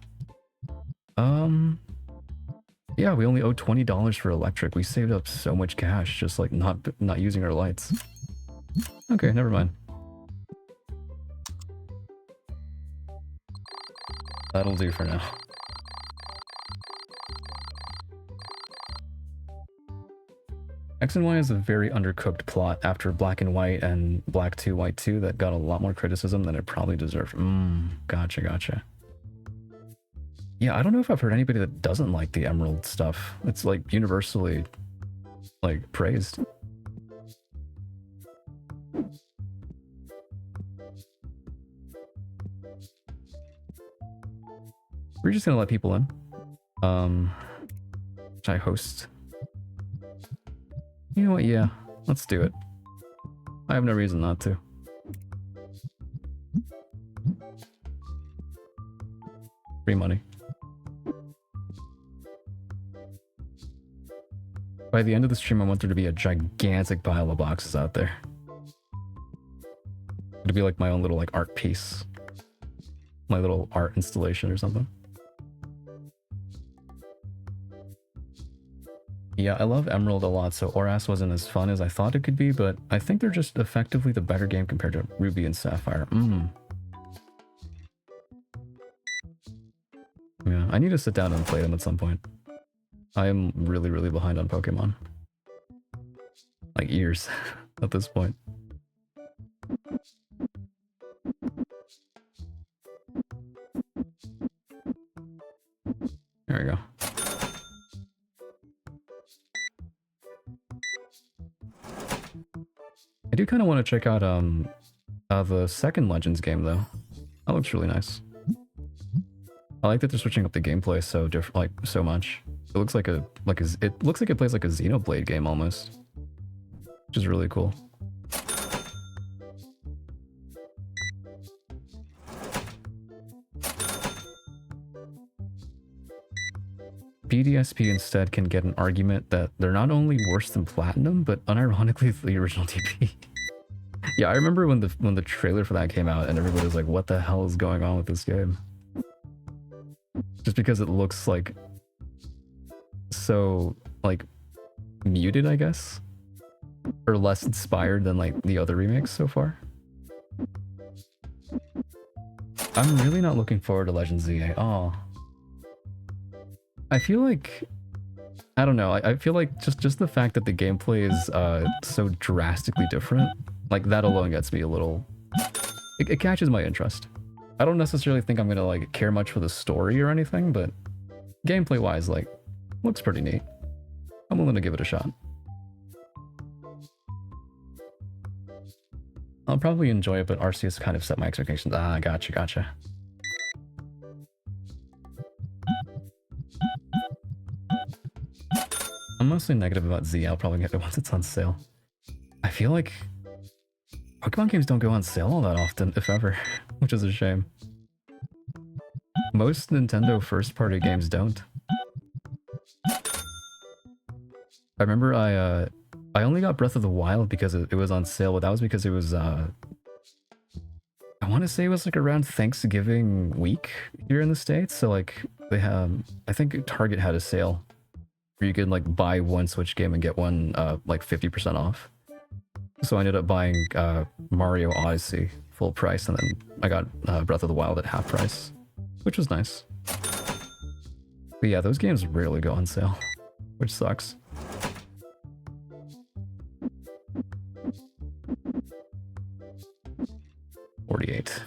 Yeah, we only owe $20 for electric. We saved up so much cash just like not using our lights. Okay, never mind. That'll do for now. X and Y is a very undercooked plot after Black and White and Black 2, White 2 that got a lot more criticism than it probably deserved. Gotcha. Yeah, I don't know if I've heard anybody that doesn't like the Emerald stuff. It's like universally like praised. We're just gonna let people in. Should I host? You know what? Yeah, let's do it. I have no reason not to. Free money. By the end of the stream, I want there to be a gigantic pile of boxes out there. It'll be like my own little like art piece. My little art installation or something. Yeah, I love Emerald a lot, so Oras wasn't as fun as I thought it could be, but I think they're just effectively the better game compared to Ruby and Sapphire. Yeah, I need to sit down and play them at some point. I am really, really behind on Pokemon. Like years at this point. There we go. I do kind of want to check out the second Legends game though. That looks really nice. I like that they're switching up the gameplay so so much. It looks like it looks like it plays like a Xenoblade game almost, which is really cool. BDSP instead can get an argument that they're not only worse than Platinum, but unironically the original TP. Yeah, I remember when the trailer for that came out and everybody was like, what the hell is going on with this game? Just because it looks like so like muted, I guess, or less inspired than like the other remakes so far. I'm really not looking forward to Legends ZA. Oh, I feel like, I don't know, I feel like just the fact that the gameplay is so drastically different, like that alone gets me a little, it catches my interest. I don't necessarily think I'm gonna like care much for the story or anything, but gameplay wise, like, looks pretty neat. I'm willing to give it a shot. I'll probably enjoy it, but Arceus kind of set my expectations. Ah, gotcha. I'm mostly negative about Z. I'll probably get it once it's on sale. I feel like Pokemon games don't go on sale all that often, if ever, which is a shame. Most Nintendo first-party games don't. I remember I only got Breath of the Wild because it was on sale, but that was because it was I want to say it was like around Thanksgiving week here in the States. So like they have, I think Target had a sale where you could like buy one Switch game and get one like 50% off. So I ended up buying Mario Odyssey full price, and then I got Breath of the Wild at half price, which was nice. But yeah, those games rarely go on sale, which sucks. $48.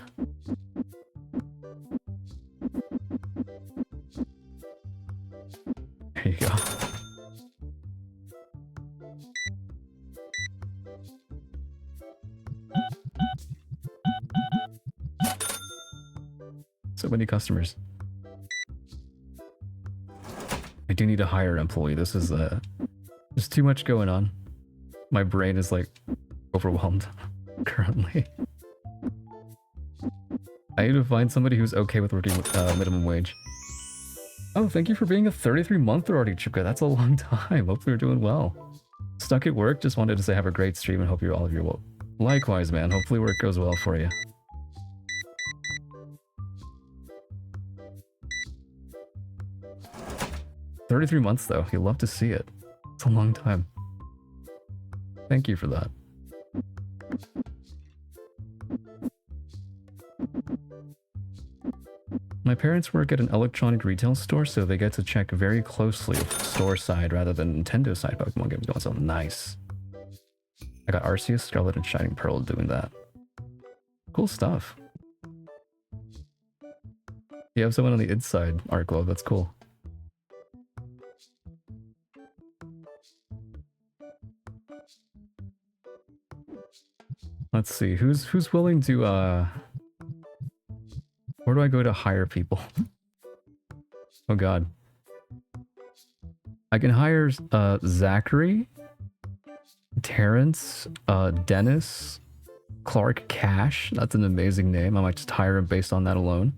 There you go. So many customers. I do need to hire an employee. This is there's too much going on. My brain is like overwhelmed currently. I need to find somebody who's okay with working with minimum wage. Oh, thank you for being a 33-monther already, Chipka. That's a long time. Hope you're doing well. Stuck at work. Just wanted to say have a great stream and hope all of you well. Likewise, man. Hopefully work goes well for you. "33 months, though. You'll love to see it. It's a long time. Thank you for that. My parents work at an electronic retail store, so they get to check very closely store side rather than Nintendo side Pokemon games going. So nice. I got Arceus, Scarlet, and Shining Pearl doing that. Cool stuff. You have someone on the inside, Arclo. That's cool. Let's see, who's willing to where do I go to hire people? Oh god. I can hire Zachary, Terrence, Dennis, Clark Cash. That's an amazing name. I might just hire him based on that alone.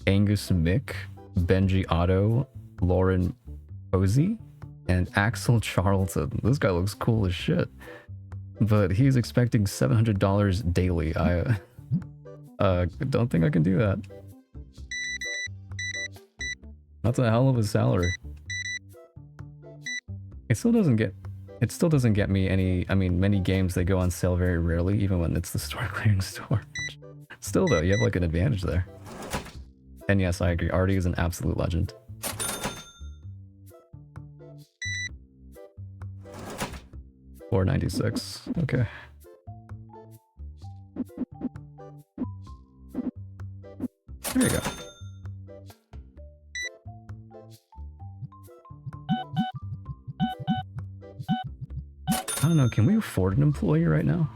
Angus Mick, Benji Otto, Lauren Posey, and Axel Charlton. This guy looks cool as shit. But he's expecting $700 daily. I don't think I can do that. That's a hell of a salary. It still doesn't get me any. I mean, many games, they go on sale very rarely, even when it's the store clearing store. Still though, you have like an advantage there. And yes, I agree, Artie is an absolute legend. $4.96. Okay. There you go. I don't know, can we afford an employee right now?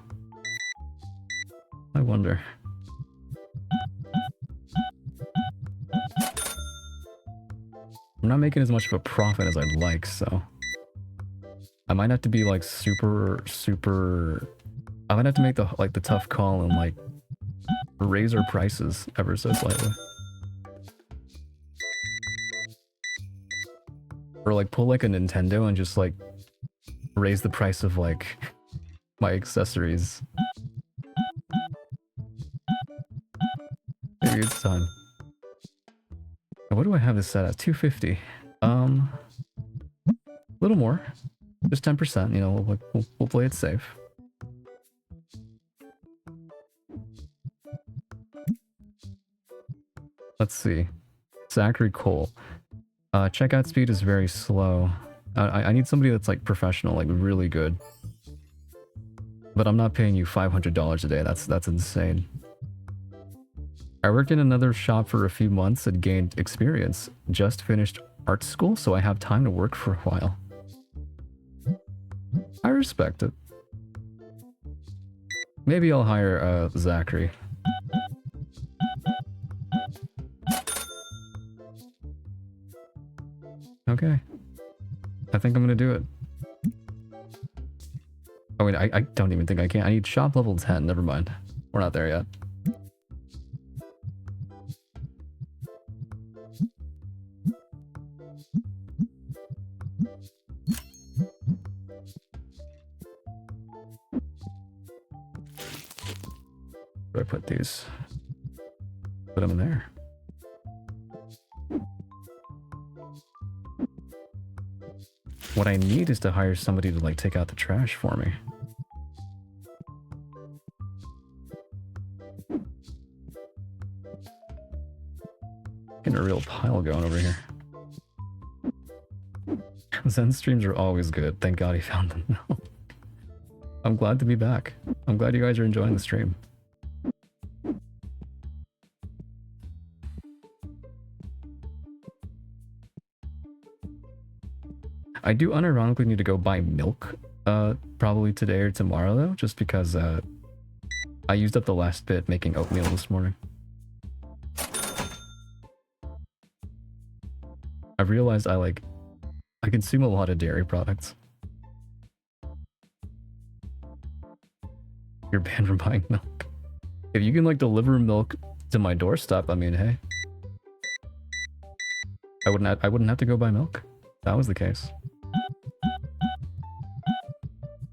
I wonder. I'm not making as much of a profit as I'd like, so I might have to be like super I might have to make the tough call and like raise our prices ever so slightly. Or like pull like a Nintendo and just like raise the price of like my accessories. Maybe it's time. What do I have this set at? 250. A little more. Just 10%, you know, we'll play it safe. Let's see. Zachary Cole. Checkout speed is very slow. I need somebody that's like professional, like really good. But I'm not paying you $500 a day. That's insane. I worked in another shop for a few months and gained experience. Just finished art school, so I have time to work for a while. I respect it. Maybe I'll hire Zachary. Okay. I think I'm gonna do it. Oh wait, I don't even think I can. I need shop level 10. Never mind. We're not there yet. Where do I put these? Put them in there. What I need is to hire somebody to like take out the trash for me. Getting a real pile going over here. Zen streams are always good. Thank God he found them now. I'm glad to be back. I'm glad you guys are enjoying the stream. I do unironically need to go buy milk, probably today or tomorrow though, just because I used up the last bit making oatmeal this morning. I've realized I consume a lot of dairy products. You're banned from buying milk. If you can like deliver milk to my doorstep, I mean, hey. I wouldn't have to go buy milk. If that was the case.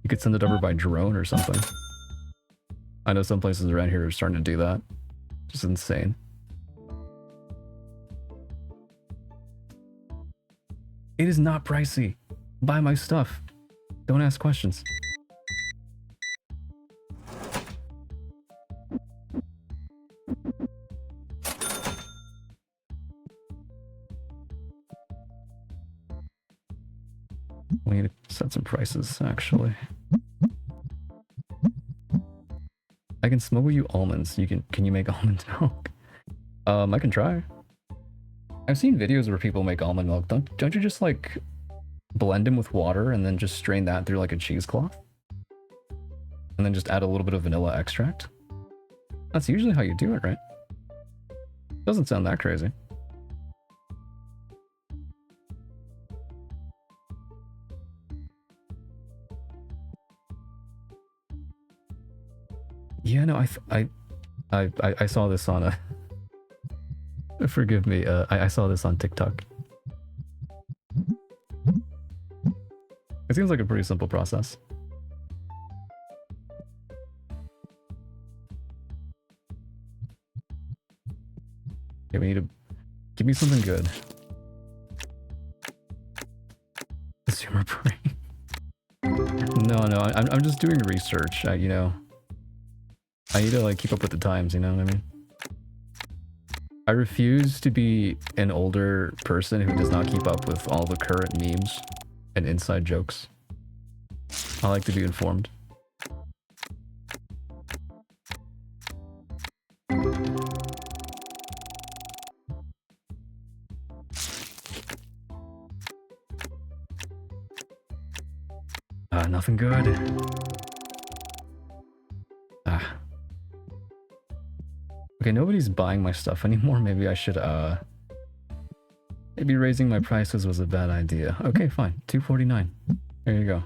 You could send it over by drone or something. I know some places around here are starting to do that. Just insane. It is not pricey. Buy my stuff. Don't ask questions. We need to set some prices, actually. I can smuggle you almonds. Can you make almond milk? I can try. I've seen videos where people make almond milk. Don't you just like blend them with water and then just strain that through like a cheesecloth? And then just add a little bit of vanilla extract? That's usually how you do it, right? Doesn't sound that crazy. Yeah, no, I saw this on a... Forgive me, I saw this on TikTok. It seems like a pretty simple process. Okay, we need to... Give me something good. Consumer brain. No, I'm just doing research, you know... I need to like keep up with the times, you know what I mean? I refuse to be an older person who does not keep up with all the current memes and inside jokes. I like to be informed. Nothing good. Okay, nobody's buying my stuff anymore. Maybe I should, maybe raising my prices was a bad idea. Okay, fine. $2.49. There you go.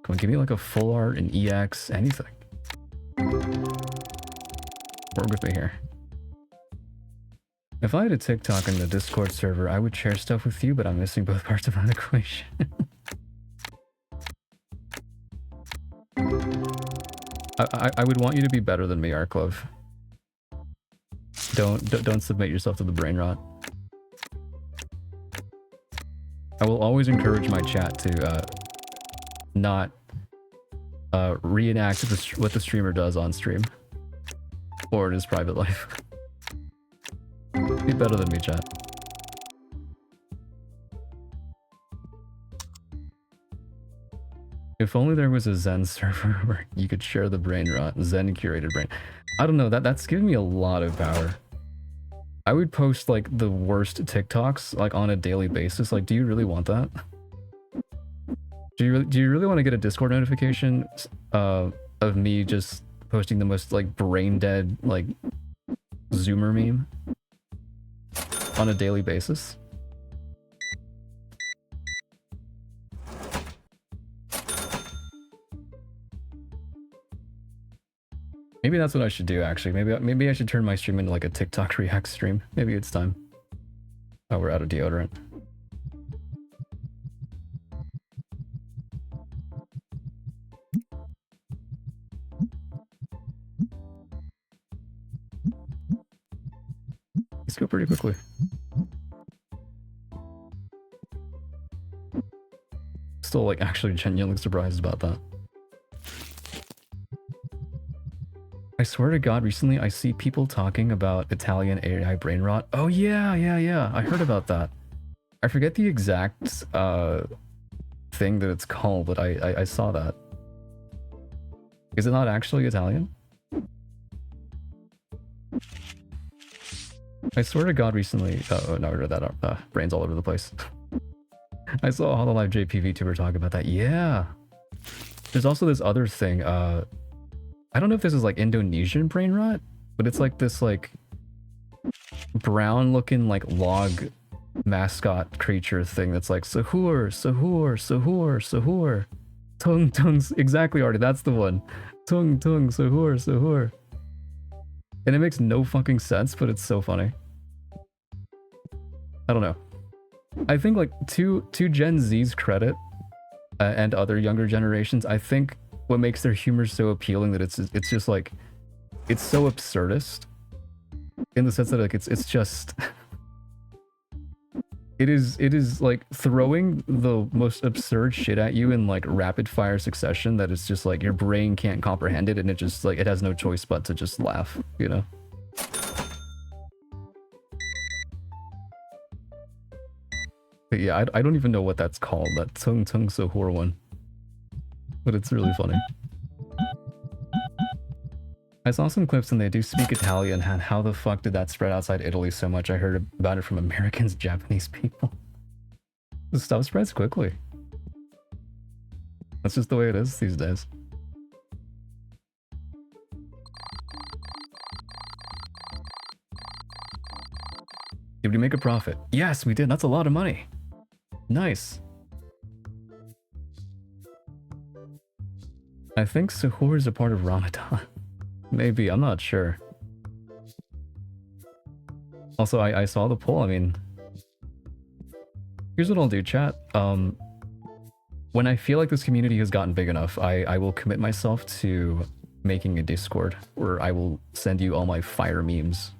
Come on, give me like a full art, an EX, anything. Work with me here. If I had a TikTok in the Discord server, I would share stuff with you, but I'm missing both parts of that equation. I would want you to be better than me, Arklov. Don't submit yourself to the brain rot. I will always encourage my chat to not reenact what the streamer does on stream or in his private life. Be better than me, chat. If only there was a Zen server where you could share the brain rot, Zen curated brain. I don't know, that's giving me a lot of power. I would post like the worst TikToks like on a daily basis. Like, do you really want that? Do you really want to get a Discord notification of me just posting the most like brain dead like Zoomer meme on a daily basis? Maybe that's what I should do, actually. Maybe I should turn my stream into like a TikTok React stream. Maybe it's time. Oh, we're out of deodorant. Let's go pretty quickly. Still, like, actually genuinely surprised about that. I swear to God, recently I see people talking about Italian AI brain rot. Oh yeah, I heard about that. I forget the exact thing that it's called, but I saw that. Is it not actually Italian? I swear to God, recently... oh, no, I read that up. Brains all over the place. I saw a Hololive JP VTuber talk about that. Yeah. There's also this other thing, I don't know if this is like Indonesian brain rot, but it's like this like brown looking like log mascot creature thing that's like Sahur, Sahur, Sahur, Sahur. Tung tung, exactly, Artie, that's the one. Tung tung, sahur, sahur. And it makes no fucking sense, but it's so funny. I don't know. I think like to Gen Z's credit, and other younger generations, I think what makes their humor so appealing that it's just like, it's so absurdist in the sense that like it's just it is like throwing the most absurd shit at you in like rapid fire succession that it's just like your brain can't comprehend it, and it just like it has no choice but to just laugh, you know. But yeah, I don't even know what that's called, that Tung Tung Sohor one. But it's really funny. I saw some clips and they do speak Italian, and how the fuck did that spread outside Italy so much? I heard about it from Americans, Japanese people. This stuff spreads quickly. That's just the way it is these days. Did we make a profit? Yes, we did. That's a lot of money. Nice. I think Suhoor is a part of Ramadan. Maybe, I'm not sure. Also, I saw the poll. I mean, here's what I'll do, chat. When I feel like this community has gotten big enough, I will commit myself to making a Discord where I will send you all my fire memes.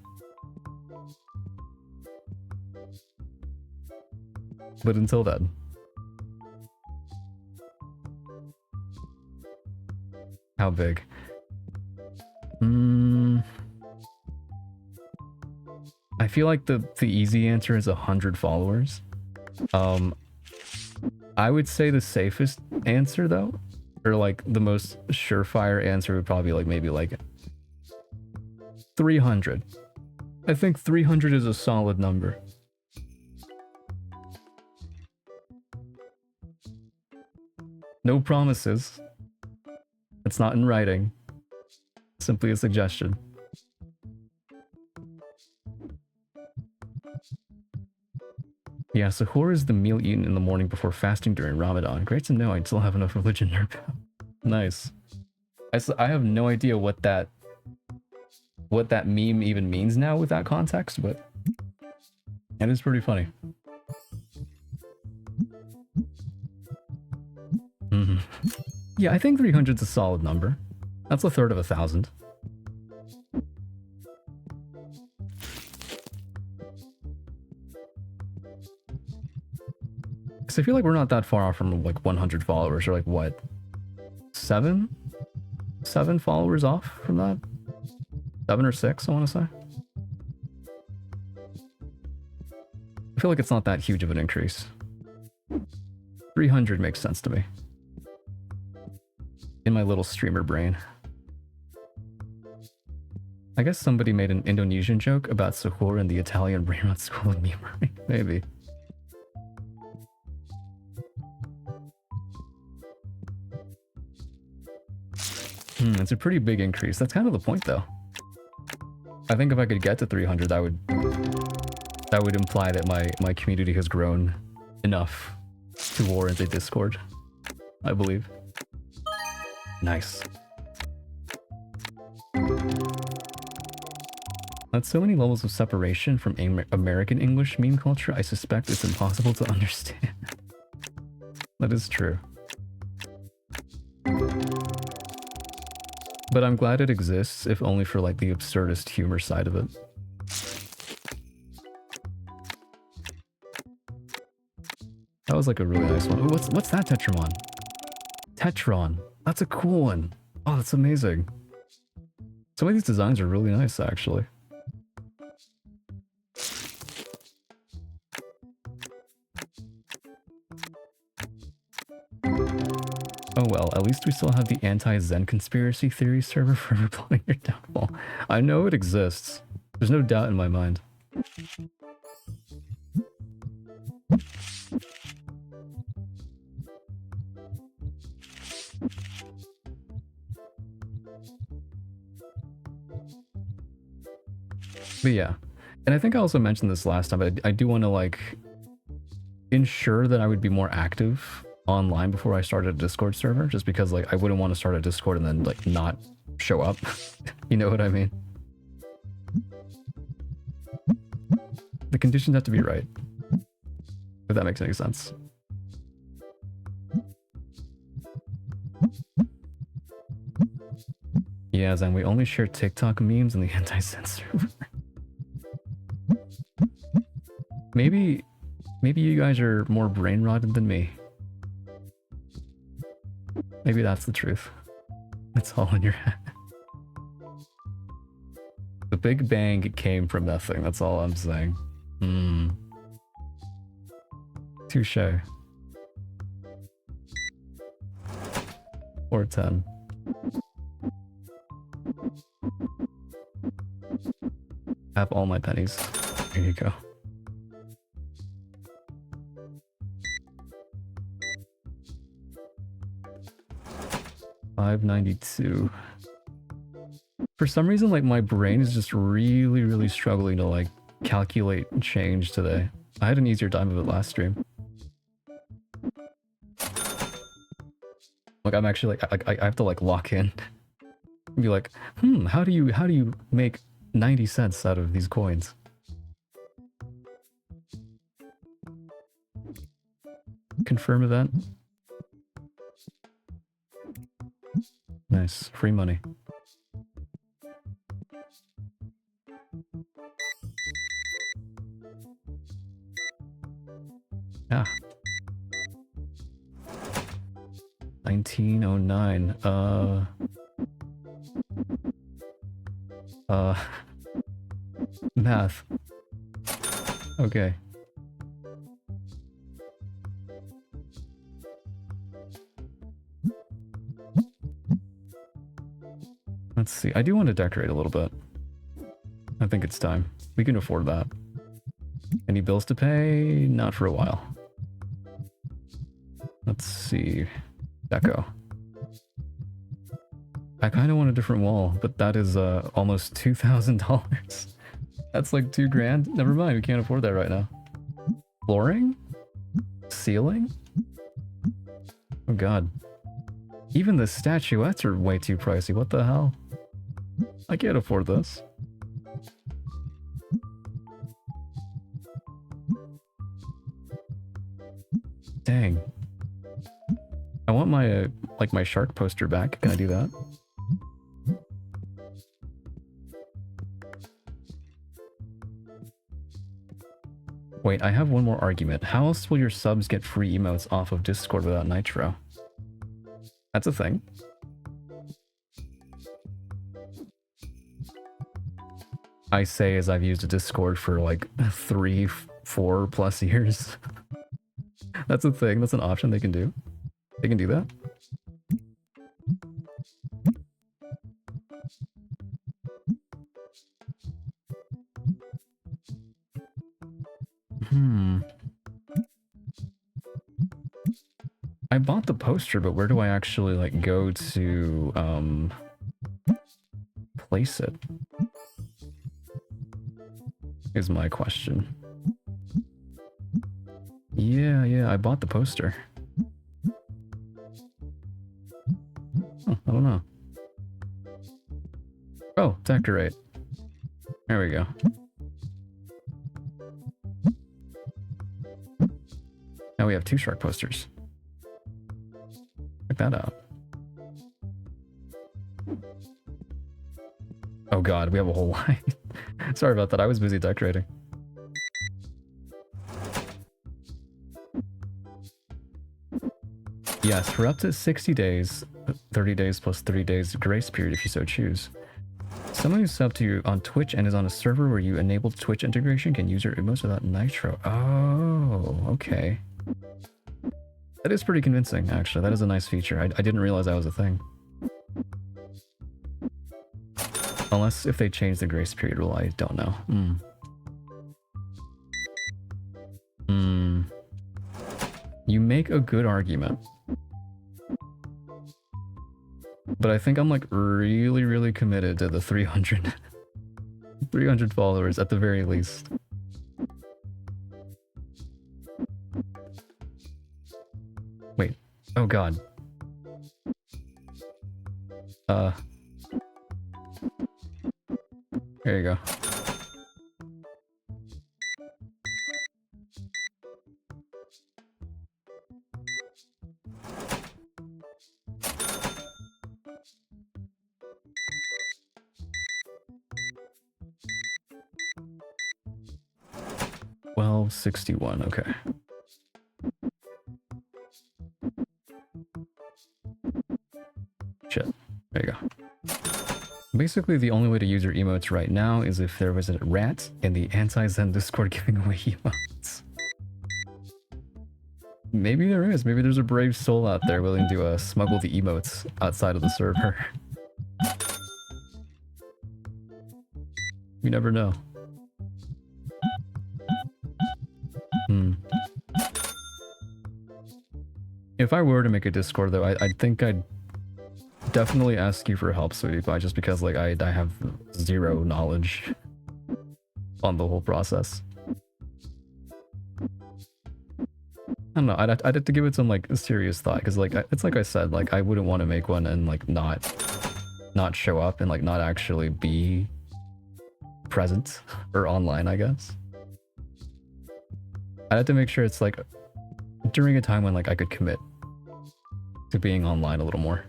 But until then, how big? I feel like the easy answer is 100 followers. I would say the safest answer though, or like the most surefire answer would probably be like maybe like 300. I think 300 is a solid number. No promises. It's not in writing. Simply a suggestion. Yeah, sahur is the meal eaten in the morning before fasting during Ramadan. Great to know. I still have enough religion nerd. Nice. I have no idea what that meme even means now with that context, but it is pretty funny. Yeah, I think 300 is a solid number. That's a third of 1,000. Because I feel like we're not that far off from like 100 followers, or like what? 7 followers off from that? 7 or 6, I want to say. I feel like it's not that huge of an increase. 300 makes sense to me. In my little streamer brain. I guess somebody made an Indonesian joke about sahur in the Italian brain school of memory. Maybe. It's a pretty big increase. That's kind of the point though. I think if I could get to 300, that would imply that my community has grown enough to warrant a Discord, I believe. Nice. That's so many levels of separation from American English meme culture, I suspect it's impossible to understand. That is true. But I'm glad it exists, if only for like the absurdist humor side of it. That was like a really nice one. Ooh, what's that Tetramon? Tetron. That's a cool one. Oh, that's amazing. Some of these designs are really nice, actually. Oh well, at least we still have the anti-Zen conspiracy theory server for plotting your downfall. I know it exists. There's no doubt in my mind. But yeah, and I think I also mentioned this last time, but I do want to like ensure that I would be more active online before I started a Discord server, just because like I wouldn't want to start a Discord and then like not show up. You know what I mean? The conditions have to be right, if that makes any sense. Yeah, Zen, we only share TikTok memes in the anti-censor. Maybe you guys are more brain rotted than me. Maybe that's the truth. It's all in your head. The Big Bang came from nothing, that's all I'm saying. Touche. Or 10. Have all my pennies. There you go. $5.92. For some reason, like my brain is just really struggling to like calculate change today. I had an easier time of it last stream. Like I'm actually like I have to like lock in and be like, how do you make 90 cents out of these coins? Confirm event. Nice, free money. Ah. 1909. Math. Okay. Let's see. I do want to decorate a little bit. I think it's time. We can afford that. Any bills to pay? Not for a while. Let's see. Deco. I kind of want a different wall, but that is almost $2,000. That's like $2,000. Never mind, we can't afford that right now. Flooring? Ceiling? Oh god. Even the statuettes are way too pricey. What the hell? I can't afford this. Dang. I want my, like my shark poster back. Can I do that? Wait, I have one more argument. How else will your subs get free emotes off of Discord without Nitro? That's a thing. I say as I've used a Discord for like 3, 4+ years. That's a thing. That's an option they can do. They can do that. I bought the poster, but where do I actually like go to place it? Is my question. Yeah, I bought the poster. Oh, I don't know. Oh, decorate. There we go. Now we have 2 shark posters. Check that out. Oh god, we have a whole line. Sorry about that, I was busy decorating. Yes, for up to 60 days, 30 days plus 30 days grace period if you so choose. Someone who's subbed to you on Twitch and is on a server where you enabled Twitch integration can use your emotes without Nitro. Oh, okay. That is pretty convincing, actually. That is a nice feature. I didn't realize that was a thing. Unless if they change the grace period rule, I don't know. You make a good argument. But I think I'm like really committed to the 300 followers at the very least. Wait, Oh god. There you go. Well, 61, okay. Shit. There you go. Basically, the only way to use your emotes right now is if there was a rat in the anti-Zen Discord giving away emotes. Maybe there is. Maybe there's a brave soul out there willing to smuggle the emotes outside of the server. You never know. If I were to make a Discord, though, I think I'd definitely ask you for help, Sweetie Pie, just because like I have zero knowledge on the whole process. I don't know. I'd have to give it some like serious thought, because like it's like I said, like I wouldn't want to make one and like not show up and like not actually be present or online, I guess. I'd have to make sure it's like during a time when like I could commit to being online a little more.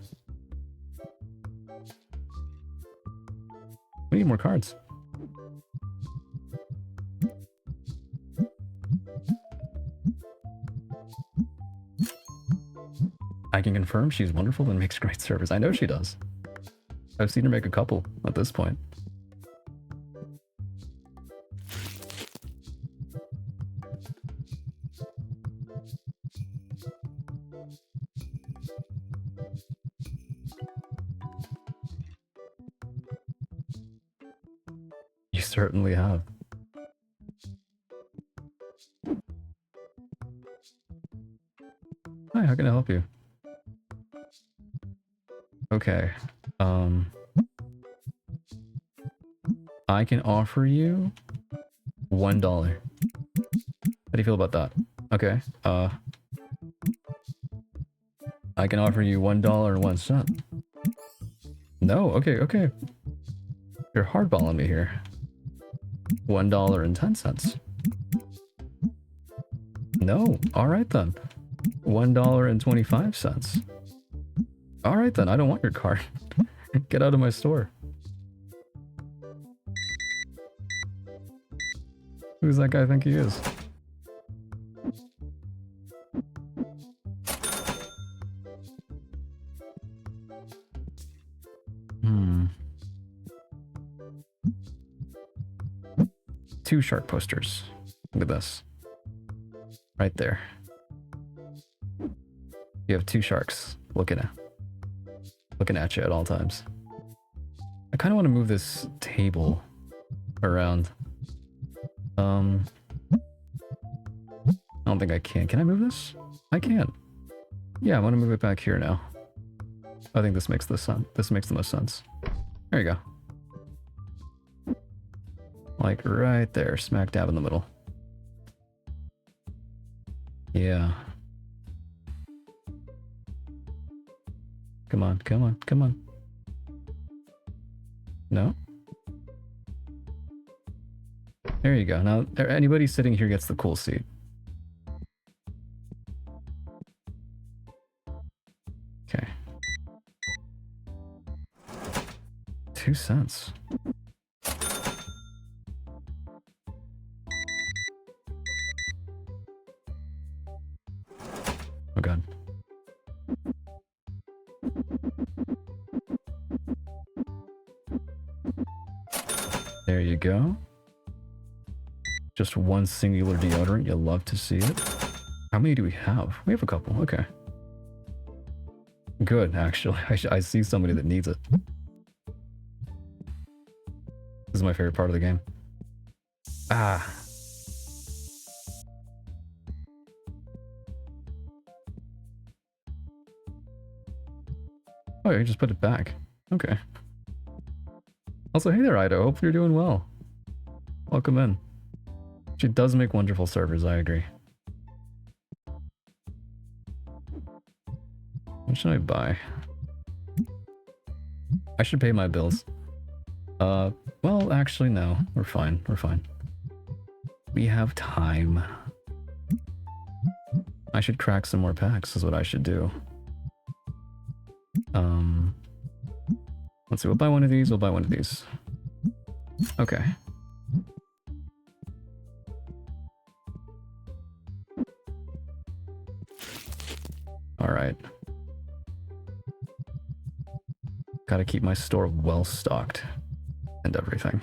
We need more cards. I can confirm she's wonderful and makes great servers. I know she does. I've seen her make a couple at this point. You certainly have. Hi, how can I help you? Okay. I can offer you $1. How do you feel about that? Okay. I can offer you $1.01. No, okay. You're hardballing me here. $1.10. No, alright then. $1.25. Alright then, I don't want your card. Get out of my store. Who's that guy think he is? Two shark posters. Look at this. Right there. You have two sharks looking at you at all times. I kind of want to move this table around. I don't think I can. Can I move this? I can. Yeah, I want to move it back here now. I think this makes the most sense. There you go. Like right there, smack dab in the middle. Yeah. Come on. No? There you go. Now, anybody sitting here gets the cool seat. Okay. 2 cents. Oh god. There you go. Just one singular deodorant. You'll love to see it. How many do we have? We have a couple. Okay. Good, actually. I see somebody that needs it. This is my favorite part of the game. Ah. Oh, you just put it back. Okay. Also, hey there, Ido. Hope you're doing well. Welcome in. She does make wonderful servers, I agree. What should I buy? I should pay my bills. Well, actually, no. We're fine. We're fine. We have time. I should crack some more packs is what I should do. Let's see. We'll buy one of these. We'll buy one of these. Okay. All right. Gotta keep my store well stocked and everything.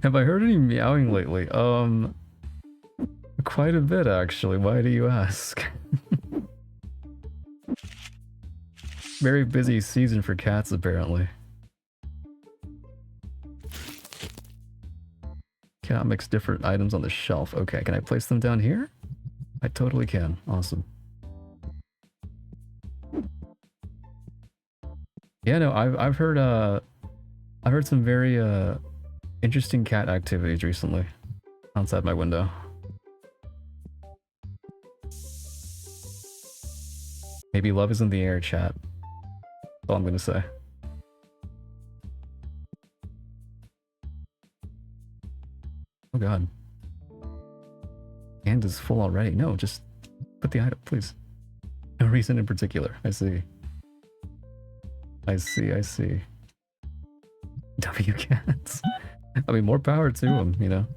Have I heard any meowing lately? Quite a bit actually. Why do you ask? Very busy season for cats apparently. Cannot mix different items on the shelf. Okay, can I place them down here? I totally can. Awesome. Yeah, no, I've heard some very interesting cat activities recently outside my window. Maybe love is in the air, chat. That's all I'm gonna say. Oh god. Hand is full already. No, just put the item, please. No reason in particular. I see. I see, I see. W cats. I mean, more power to them, you know?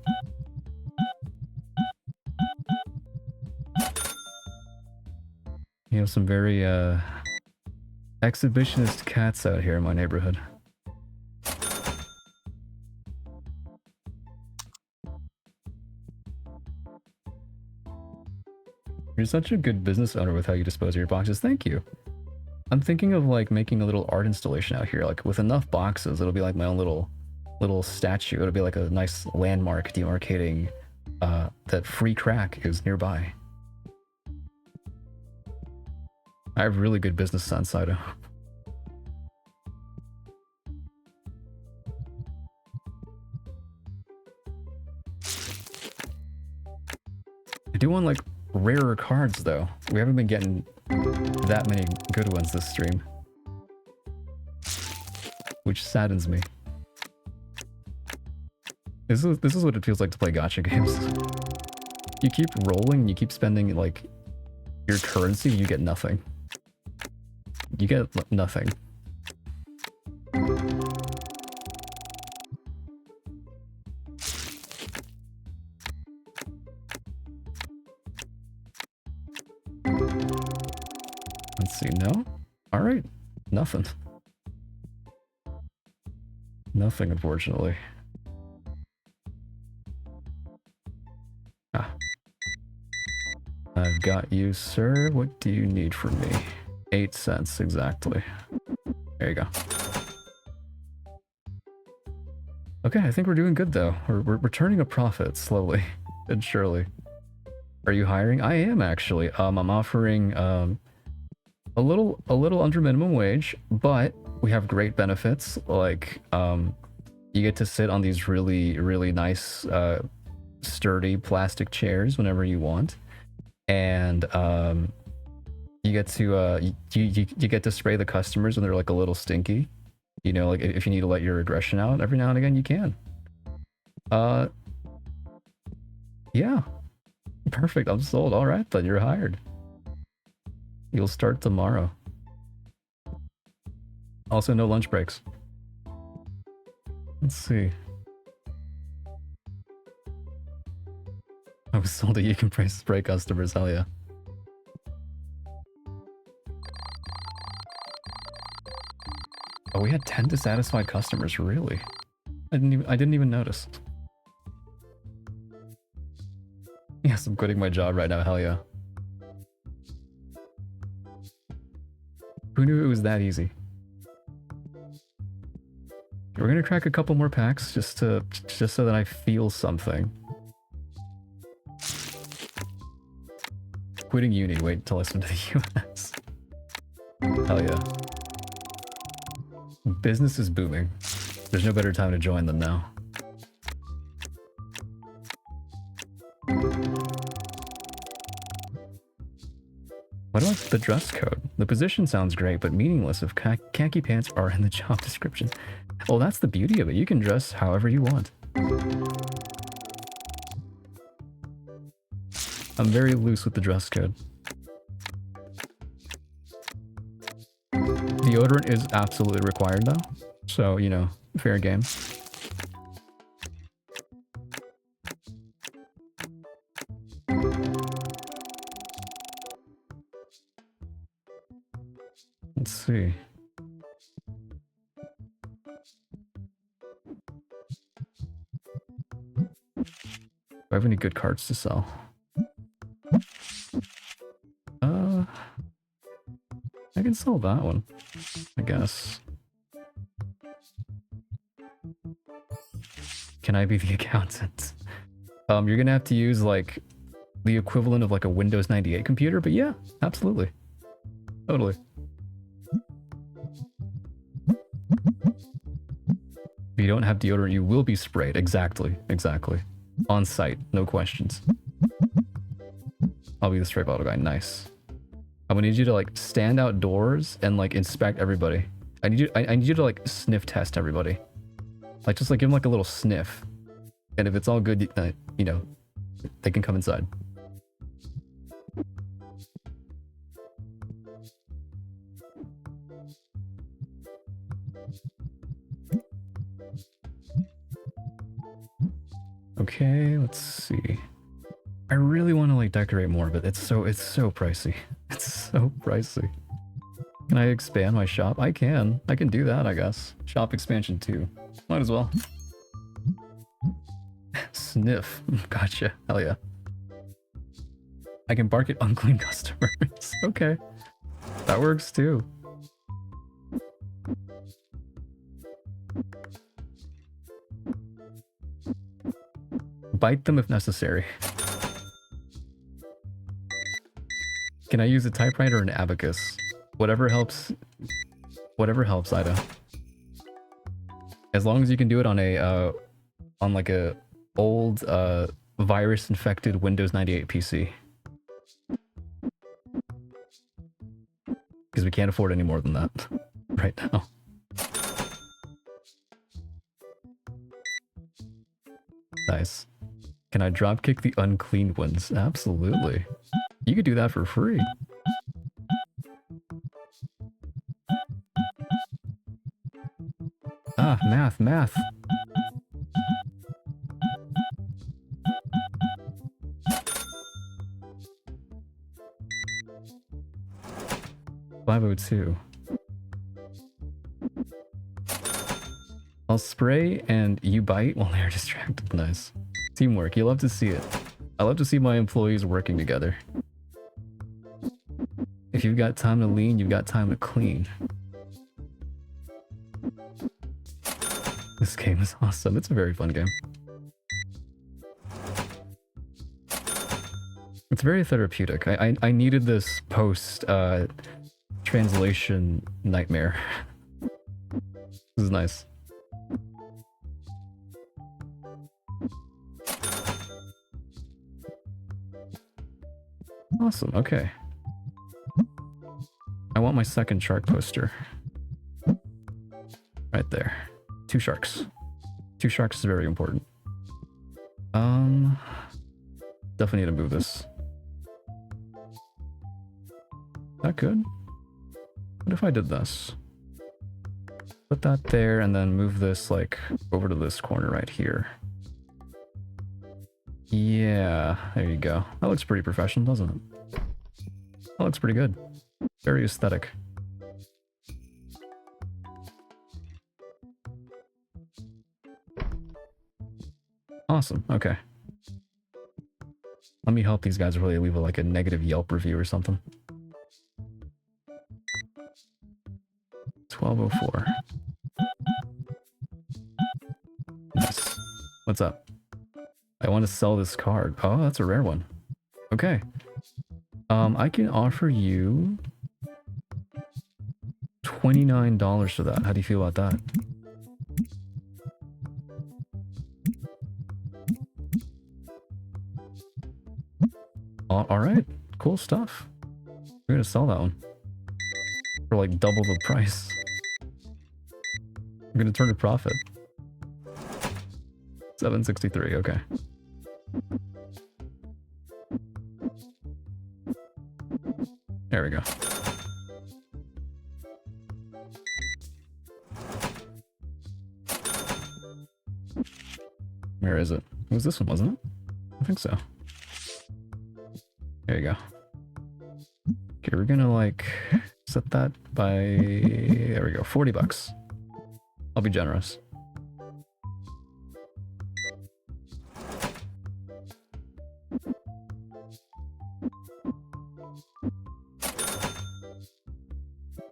You have some very, exhibitionist cats out here in my neighborhood. You're such a good business owner with how you dispose of your boxes. Thank you. I'm thinking of like making a little art installation out here, like with enough boxes, it'll be like my own little statue. It'll be like a nice landmark demarcating that Free Crack is nearby. I have really good business sense, Saito. I do want like rarer cards though. We haven't been getting that many good ones this stream, which saddens me. This is what it feels like to play gacha games. You keep rolling, you keep spending like your currency, you get nothing. You get nothing. Let's see, no? Alright, nothing. Nothing, unfortunately. Ah. I've got you, sir. What do you need from me? 8 cents, exactly. There you go. Okay, I think we're doing good, though. We're turning a profit, slowly and surely. Are you hiring? I am, actually. I'm offering, a little under minimum wage, but we have great benefits. Like, you get to sit on these really nice, sturdy plastic chairs whenever you want. And, you get to you get to spray the customers when they're like a little stinky. You know, like if you need to let your aggression out every now and again, you can. Yeah. Perfect. I'm sold. All right, then you're hired. You'll start tomorrow. Also, no lunch breaks. Let's see. I was told that you can spray customers. Hell yeah. Oh, we had 10 dissatisfied customers, really? I didn't even notice. Yes, I'm quitting my job right now, hell yeah. Who knew it was that easy? We're gonna crack a couple more packs just so that I feel something. Quitting uni, wait until I swim to the US. Hell yeah. Business is booming. There's no better time to join than now. What about the dress code? The position sounds great, but meaningless if khaki pants are in the job description. Well, that's the beauty of it. You can dress however you want. I'm very loose with the dress code. Deodorant is absolutely required though. So, you know, fair game. Let's see. Do I have any good cards to sell? I can sell that one, I guess. Can I be the accountant? You're gonna have to use like the equivalent of like a Windows 98 computer, but yeah, absolutely. Totally. If you don't have deodorant, you will be sprayed. Exactly. Exactly. On site, no questions. I'll be the spray bottle guy. Nice. I'm gonna need you to like stand outdoors and like inspect everybody. I need you to like sniff test everybody. Like just like give them like a little sniff. And if it's all good, you know, they can come inside. Okay, let's see. I really want to like decorate more, but it's so pricey. It's so pricey. Can I expand my shop? I can do that, I guess. Shop expansion too. Might as well. Sniff. Gotcha. Hell yeah. I can bark at unclean customers. Okay. That works too. Bite them if necessary. Can I use a typewriter or an abacus? Whatever helps. Whatever helps, Ida. As long as you can do it on a on like a old virus infected Windows 98 PC. Because we can't afford any more than that right now. Nice. Can I dropkick the unclean ones? Absolutely. You could do that for free. Ah, math. $502. I'll spray and you bite while they're distracted. Nice. Teamwork. You love to see it. I love to see my employees working together. If you've got time to lean, you've got time to clean. This game is awesome. It's a very fun game. It's very therapeutic. I needed this post translation nightmare. This is nice. Awesome. Okay. I want my second shark poster. Right there. 2 sharks. 2 sharks is very important. Definitely need to move this. That good? What if I did this? Put that there and then move this like over to this corner right here. Yeah, there you go. That looks pretty professional, doesn't it? That looks pretty good. Very aesthetic. Awesome, okay. Let me help these guys really leave like a negative Yelp review or something. 1204. Nice. What's up? I want to sell this card. Oh, that's a rare one. Okay. I can offer you $29 for that. How do you feel about that? All right, cool stuff. We're gonna sell that one for like double the price. I'm gonna turn a profit. 763, okay. There we go. Where is it? It was this one, wasn't it? I think so. There you go. Okay, we're gonna like set that by, there we go, 40 bucks. I'll be generous.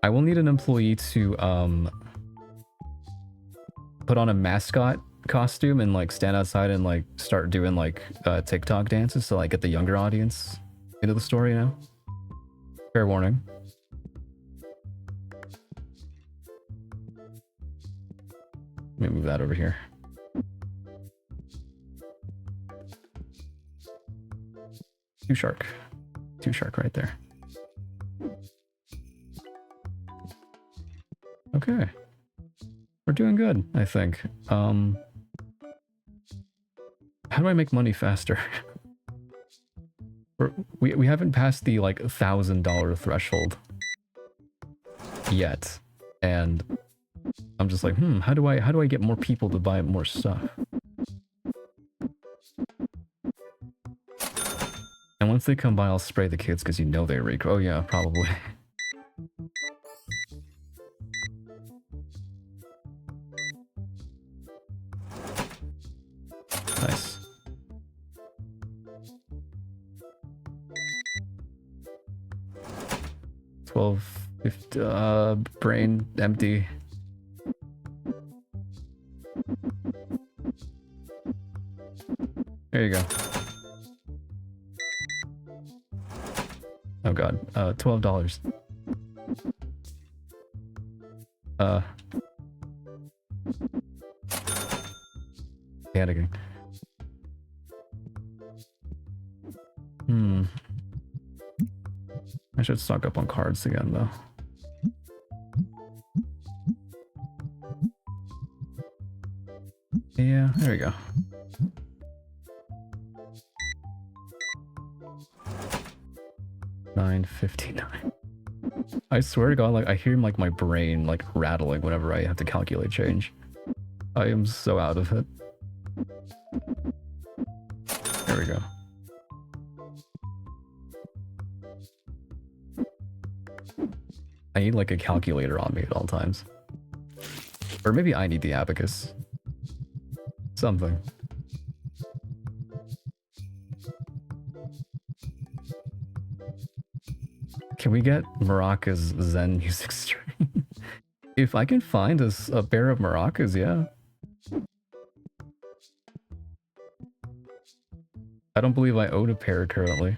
I will need an employee to put on a mascot costume and like stand outside and like start doing like TikTok dances to like get the younger audience into the story, you know? Fair warning. Let me move that over here. Two shark right there. Okay. We're doing good, I think. How do I make money faster? We haven't passed the like $1,000 threshold yet, and I'm just like, how do I get more people to buy more stuff? And once they come by, I'll spray the kids because you know they rake. Oh yeah, probably. Nice. Brain empty. There you go. Oh god, $12. Panicking. I should stock up on cards again, though. Yeah, there we go. $9.59. I swear to God, like I hear like my brain like rattling whenever I have to calculate change. I am so out of it. There we go. I need like a calculator on me at all times. Or maybe I need the abacus. Something. Can we get Maracas Zen music stream? If I can find a pair of maracas, yeah. I don't believe I own a pair currently.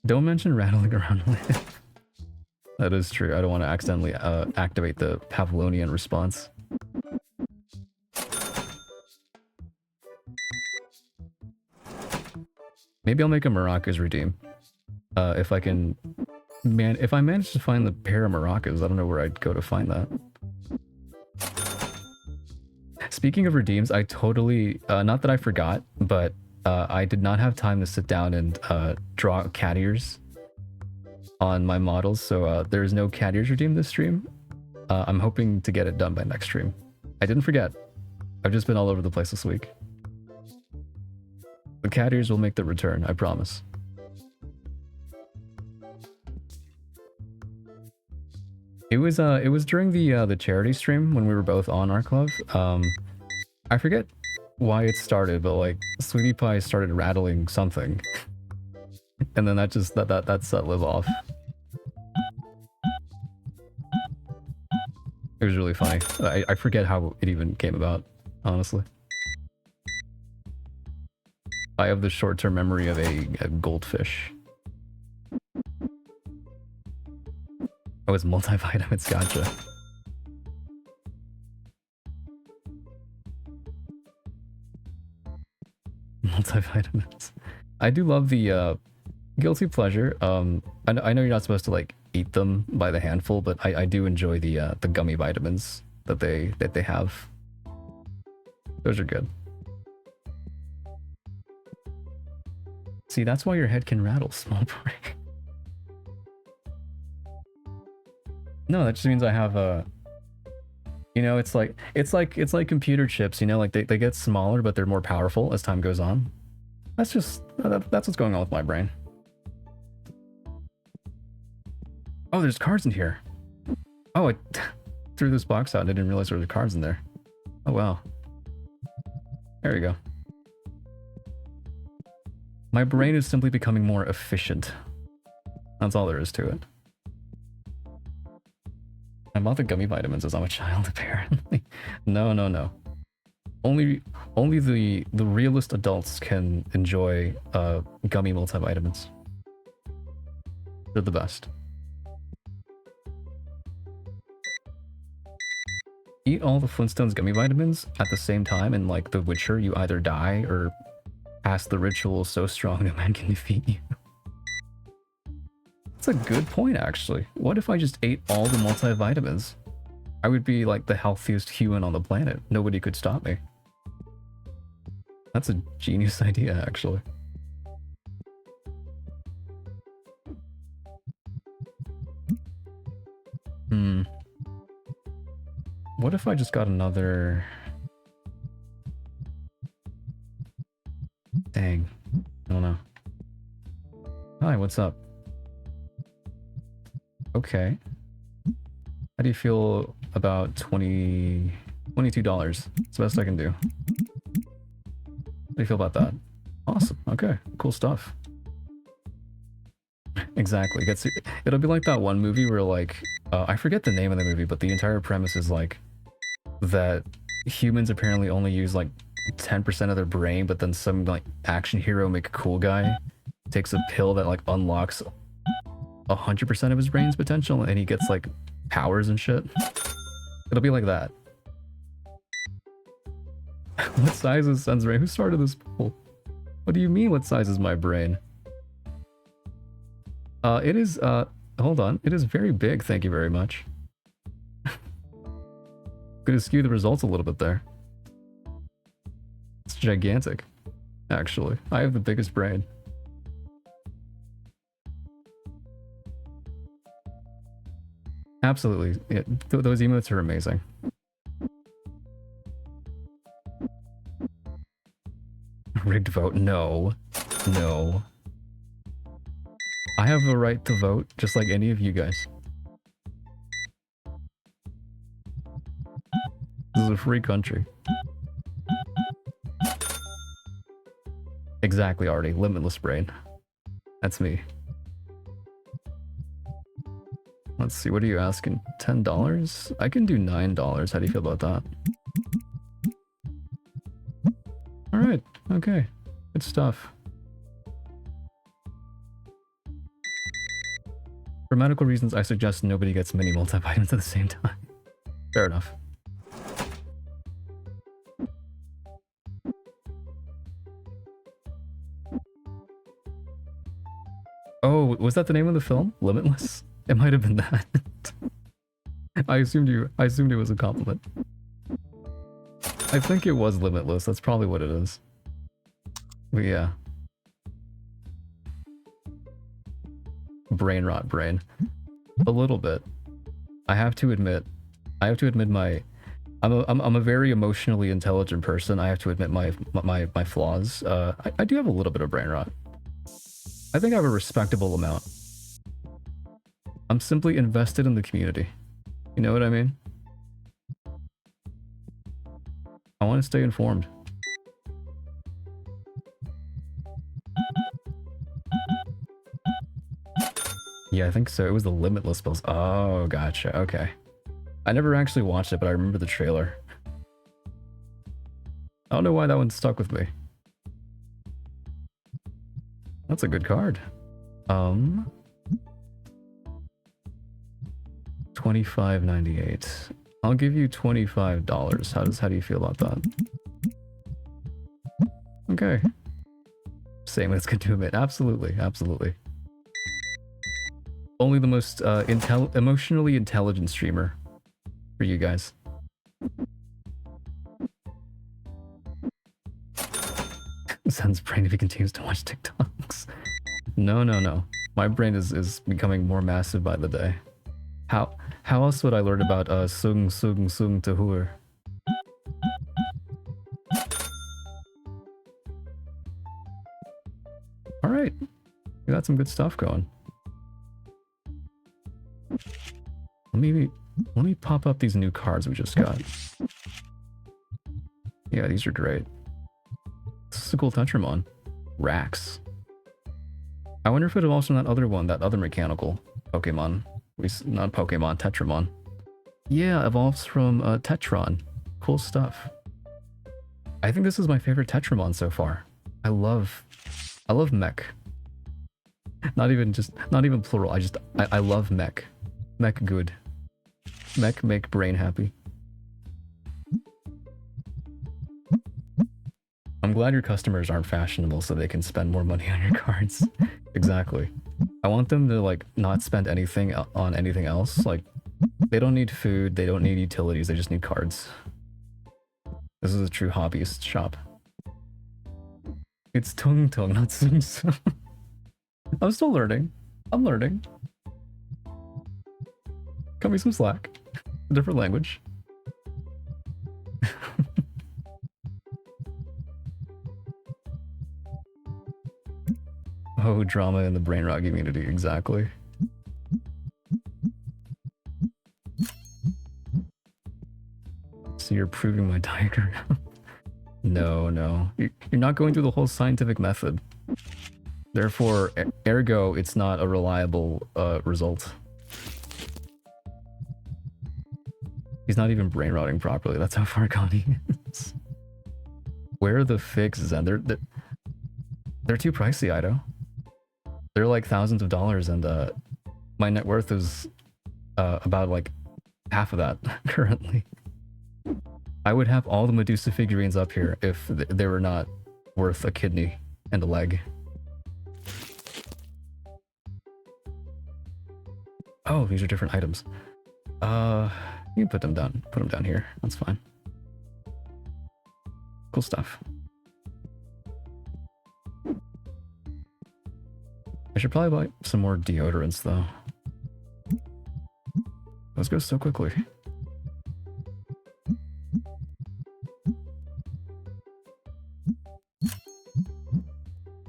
Don't mention rattling around. That is true. I don't want to accidentally activate the Pavlonian response. Maybe I'll make a maracas redeem. If I can... if I manage to find the pair of maracas, I don't know where I'd go to find that. Speaking of redeems, I totally... not that I forgot, but I did not have time to sit down and draw cat ears on my models, so there's no cat ears redeem this stream. I'm hoping to get it done by next stream. I didn't forget. I've just been all over the place this week. The cat ears will make the return, I promise. It was during the charity stream when we were both on our club. I forget why it started, but like Sweetie Pie started rattling something, and then that just that set Liv off. It was really funny. I forget how it even came about, honestly. I have the short-term memory of a goldfish. Oh, it's multivitamins, gotcha. Multivitamins. I do love the guilty pleasure. I know you're not supposed to like eat them by the handful, but I do enjoy the gummy vitamins that they have. Those are good. See, that's why your head can rattle, small brain. No, that just means I have a. You know, it's like computer chips. You know, like they get smaller, but they're more powerful as time goes on. That's just that's what's going on with my brain. Oh, there's cards in here. Oh, I threw this box out and I didn't realize there were cards in there. Oh wow. There we go. My brain is simply becoming more efficient. That's all there is to it. I bought the gummy vitamins as I'm a child, apparently. No. Only the realist adults can enjoy gummy multivitamins. They're the best. Eat all the Flintstones gummy vitamins at the same time, and like The Witcher, you either die or pass the ritual so strong no man can defeat you. That's a good point, actually. What if I just ate all the multivitamins? I would be like the healthiest human on the planet. Nobody could stop me. That's a genius idea, actually. What if I just got another... Dang. I don't know. Hi, what's up? Okay. How do you feel about $22? It's the best I can do. How do you feel about that? Awesome. Okay. Cool stuff. Exactly. It'll be like that one movie where like... I forget the name of the movie, but the entire premise is like... that humans apparently only use like 10% of their brain, but then some like action hero make a cool guy takes a pill that like unlocks 100% of his brain's potential and he gets like powers and shit. It'll be like that. What size is Sen's brain? Who started this poll? What do you mean what size is my brain? It is hold on. It is very big, thank you very much. Gonna skew the results a little bit there. It's gigantic, actually. I have the biggest brain. Absolutely. Yeah, those emotes are amazing. Rigged vote? No. No. I have a right to vote, just like any of you guys. This is a free country. Exactly, Artie. Limitless brain. That's me. Let's see, what are you asking? $10? I can do $9. How do you feel about that? Alright, okay. Good stuff. For medical reasons, I suggest nobody gets many multivitamins at the same time. Fair enough. Oh, was that the name of the film? Limitless? It might have been that. I assumed it was a compliment. I think it was Limitless. That's probably what it is. But yeah. Brain rot brain. A little bit. I have to admit my I'm a very emotionally intelligent person. I have to admit my flaws. I do have a little bit of brain rot. I think I have a respectable amount. I'm simply invested in the community. You know what I mean? I want to stay informed. Yeah, I think so. It was the Limitless Bills. Oh, gotcha. Okay. I never actually watched it, but I remember the trailer. I don't know why that one stuck with me. That's a good card. $25.98. I'll give you $25. How do you feel about that? Okay. Saying let's get to it. Absolutely, absolutely. Only the most emotionally intelligent streamer for you guys. Zen's brain if he continues to watch TikToks. No, no, no. My brain is becoming more massive by the day. How else would I learn about sung tahur? All right, we got some good stuff going. Let me pop up these new cards we just got. Yeah, these are great. This is a cool Tetramon. Rax. I wonder if it evolves from that other one, that other mechanical Pokemon. Not Pokemon, Tetramon. Yeah, evolves from Tetron. Cool stuff. I think this is my favorite Tetramon so far. I love mech. Not even plural. I love mech. Mech good. Mech make brain happy. I'm glad your customers aren't fashionable so they can spend more money on your cards. Exactly. I want them to like not spend anything on anything else. Like they don't need food, they don't need utilities, they just need cards. This is a true hobbyist shop. It's tung tung, not sung sung. I'm still learning. I'm learning. Cut me some slack. A different language. Oh, drama in the brain rot community, exactly. So you're proving my diagram. No, no. You're not going through the whole scientific method. Therefore, ergo, it's not a reliable result. He's not even brain rotting properly. That's how far gone he is. Where are the fixes? And they're too pricey, Ido. They're like thousands of dollars, and my net worth is about like half of that currently. I would have all the Medusa figurines up here if they were not worth a kidney and a leg. Oh, these are different items. You can put them down here. That's fine. Cool stuff. I should probably buy some more deodorants though. Those go so quickly.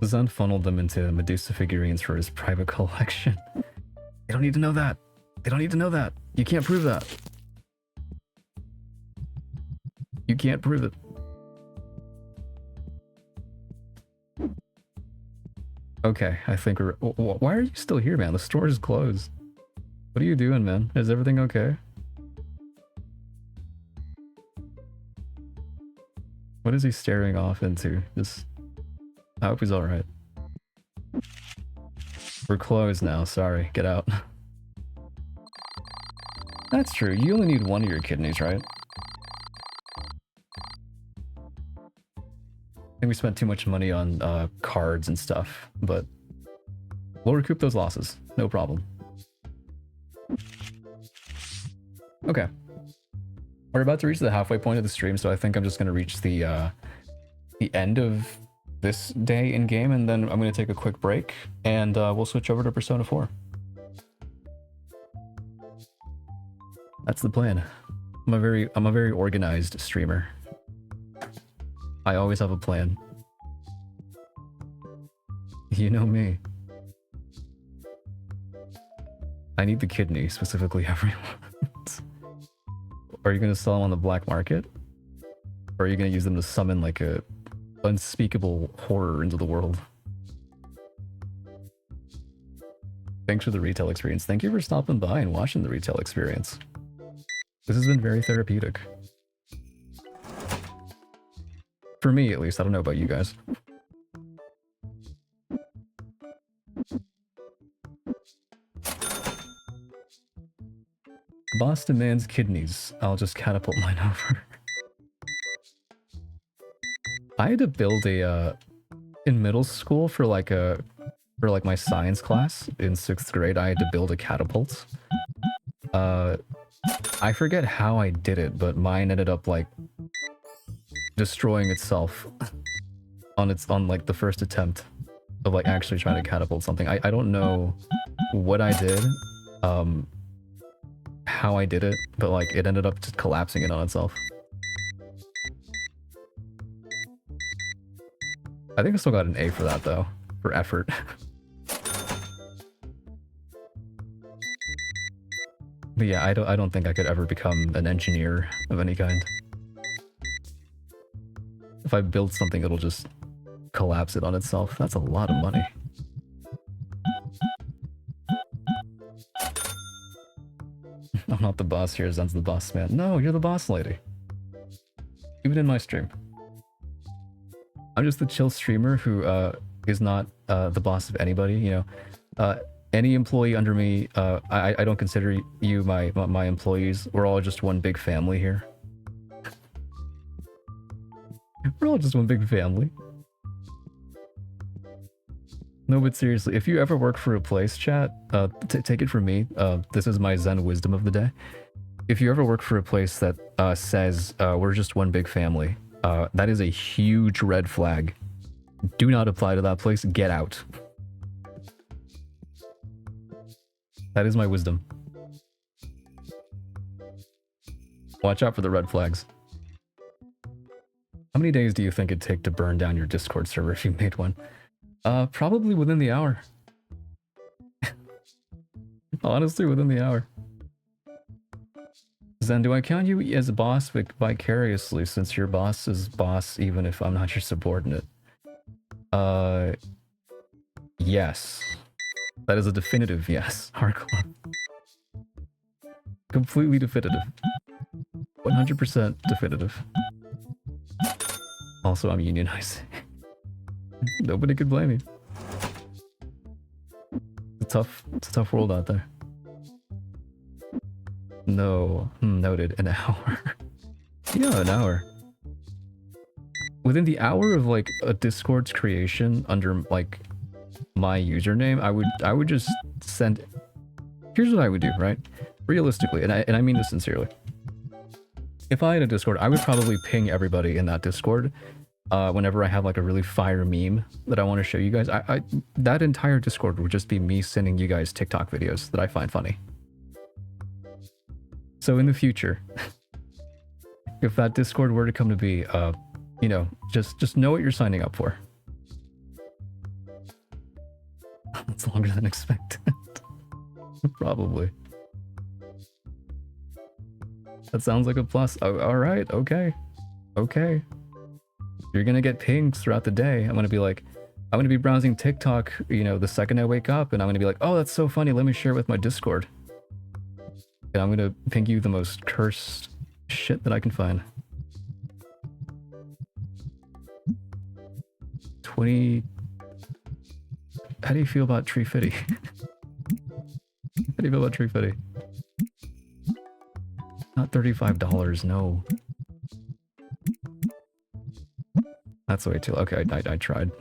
Zen funneled them into Medusa figurines for his private collection. They don't need to know that. They don't need to know that. You can't prove that. You can't prove it. Okay, I think we're... Why are you still here, man? The store is closed. What are you doing, man? Is everything okay? What is he staring off into? Just... I hope he's alright. We're closed now, sorry. Get out. That's true. You only need one of your kidneys, right? I think we spent too much money on cards and stuff, but we'll recoup those losses. No problem. Okay. We're about to reach the halfway point of the stream, so I think I'm just going to reach the end of this day in game, and then I'm going to take a quick break, and we'll switch over to Persona 4. That's the plan. I'm a very organized streamer. I always have a plan. You know me. I need the kidney, specifically everyone. Are you going to sell them on the black market? Or are you going to use them to summon like a unspeakable horror into the world? Thanks for the retail experience. Thank you for stopping by and watching the retail experience. This has been very therapeutic. For me, at least. I don't know about you guys. Boss demands kidneys. I'll just catapult mine over. I had to build a, in middle school for like my science class in 6th grade, I had to build a catapult. I forget how I did it, but mine ended up like destroying itself on like the first attempt of like actually trying to catapult something. I don't know what I did, how I did it, but like it ended up just collapsing it on itself. I think I still got an A for that though, for effort. But yeah, I don't think I could ever become an engineer of any kind. If I build something, it'll just collapse it on itself. That's a lot of money. I'm not the boss here, Zen's the boss man. No, you're the boss lady. Even in my stream. I'm just the chill streamer who is not the boss of anybody, you know. Any employee under me, I don't consider you my employees. We're all just one big family here. We're all just one big family. No, but seriously, if you ever work for a place, chat, take it from me. This is my Zen wisdom of the day. If you ever work for a place that says we're just one big family, that is a huge red flag. Do not apply to that place. Get out. That is my wisdom. Watch out for the red flags. How many days do you think it'd take to burn down your Discord server if you made one? Probably within the hour. Honestly, within the hour. Zen, do I count you as a boss vicariously since your boss is boss even if I'm not your subordinate? Yes. That is a definitive yes, Hardcore. Completely definitive. 100% definitive. Also, I'm unionizing. Nobody could blame me. It's a tough world out there. No, noted. An hour. Yeah, an hour. Within the hour of like a Discord's creation under like my username, I would just send. Here's what I would do, right? Realistically, and I mean this sincerely. If I had a Discord, I would probably ping everybody in that Discord whenever I have like a really fire meme that I want to show you guys. That entire Discord would just be me sending you guys TikTok videos that I find funny. So in the future, if that Discord were to come to be, you know, just know what you're signing up for. That's longer than expected. Probably. That sounds like a plus. Oh, all right, okay. Okay. You're gonna get pings throughout the day. I'm gonna be browsing TikTok, you know, the second I wake up, and I'm gonna be like, oh, that's so funny, let me share it with my Discord. And I'm gonna ping you the most cursed shit that I can find. 20... How do you feel about Tree Fitty? How do you feel about Tree Fitty? Not $35, no. That's way too... Okay, I tried.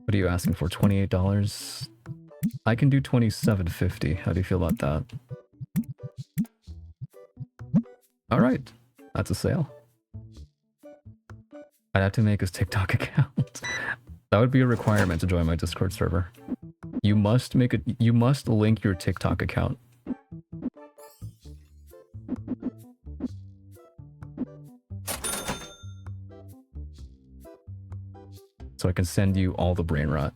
What are you asking for? $28? I can do $27.50. How do you feel about that? Alright. That's a sale. I'd have to make his TikTok account. That would be a requirement to join my Discord server. You must link your TikTok account. So I can send you all the brain rot.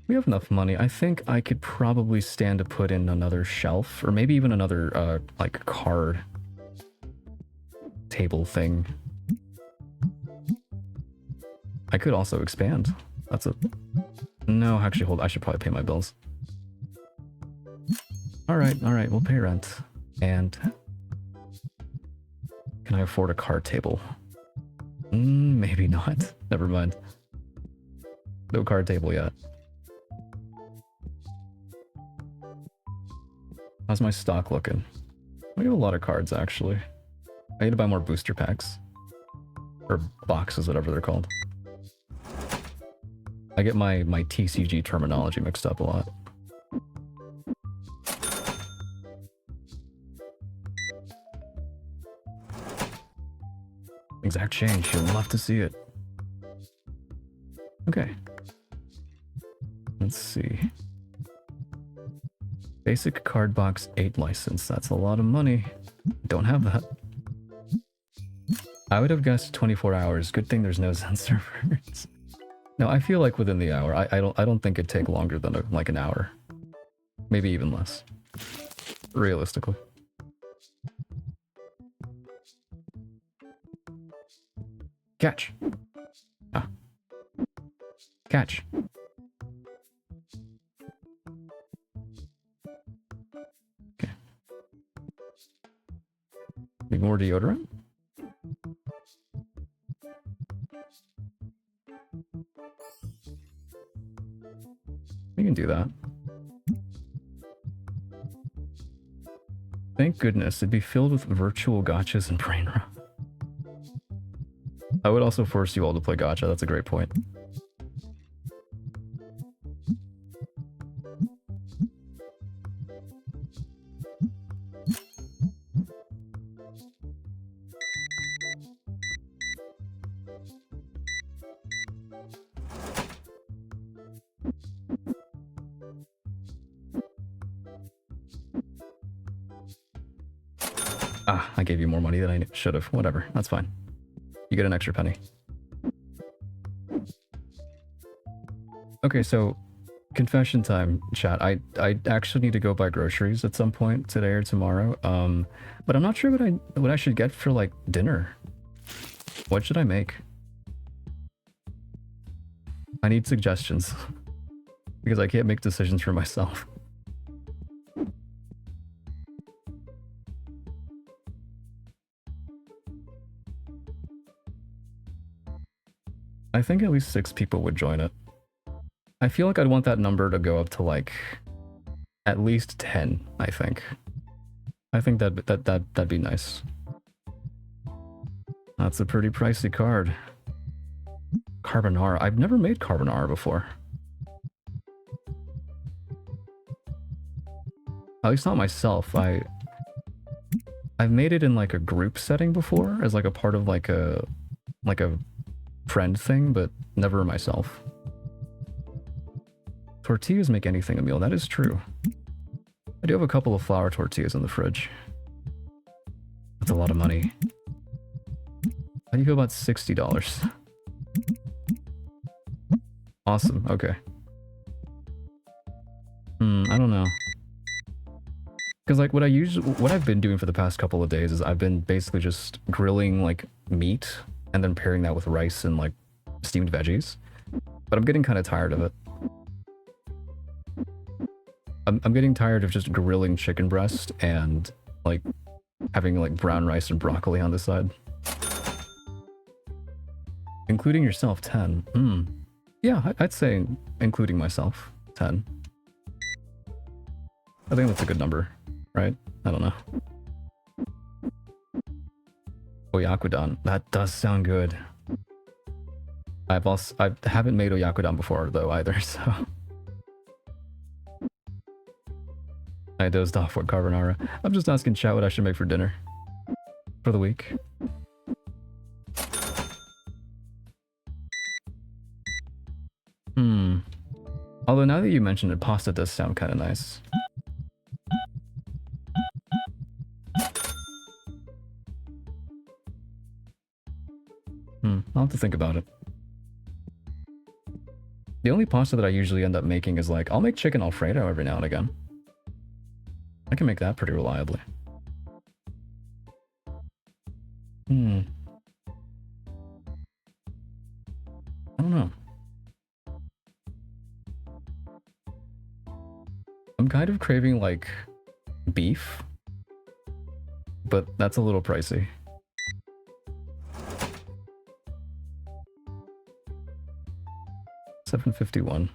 We have enough money. I think I could probably stand to put in another shelf, or maybe even another, like, card table thing. I could also expand. That's a... No, actually, hold. I should probably pay my bills. Alright, we'll pay rent. And... Can I afford a card table? Maybe not. Never mind. No card table yet. How's my stock looking? I have a lot of cards, actually. I need to buy more booster packs. Or boxes, whatever they're called. I get my TCG terminology mixed up a lot. Exact change. You'll love to see it. Okay. Let's see. Basic card box 8 license. That's a lot of money. Don't have that. I would have guessed 24 hours. Good thing there's no Zen servers. No, I feel like within the hour. I don't think it'd take longer than like an hour. Maybe even less. Realistically. Catch. Ah. Catch. Okay. Need more deodorant? We can do that. Thank goodness, it'd be filled with virtual gachas and brain rot. I would also force you all to play gacha, that's a great point. Ah, I gave you more money than I should have. Whatever, that's fine. You get an extra penny. Okay, so confession time, chat. I actually need to go buy groceries at some point today or tomorrow. But I'm not sure what I should get for like dinner. What should I make? I need suggestions because I can't make decisions for myself. I think at least 6 people would join it. I feel like I'd want that number to go up to like at least 10, I think. I think that'd be nice. That's a pretty pricey card. Carbonara. I've never made carbonara before. At least not myself. I've made it in like a group setting before as like a part of like a friend thing, but never myself. Tortillas make anything a meal. That is true. I do have a couple of flour tortillas in the fridge. That's a lot of money. How do you feel about $60? Awesome. Okay. I don't know. Because like what I've been doing for the past couple of days is I've been basically just grilling like meat and then pairing that with rice and like steamed veggies. But I'm getting kind of tired of it. I'm getting tired of just grilling chicken breast and like having like brown rice and broccoli on the side. Including yourself, 10. Yeah, I'd say including myself, 10. I think that's a good number, right? I don't know. Oyakodon. That does sound good. I haven't made oyakodon before though either, so I dozed off with carbonara. I'm just asking chat what I should make for dinner for the week. Although now that you mentioned it, pasta does sound kind of nice. I'll have to think about it. The only pasta that I usually end up making is like, I'll make chicken Alfredo every now and again. I can make that pretty reliably. I don't know. I'm kind of craving like beef, but that's a little pricey. 751.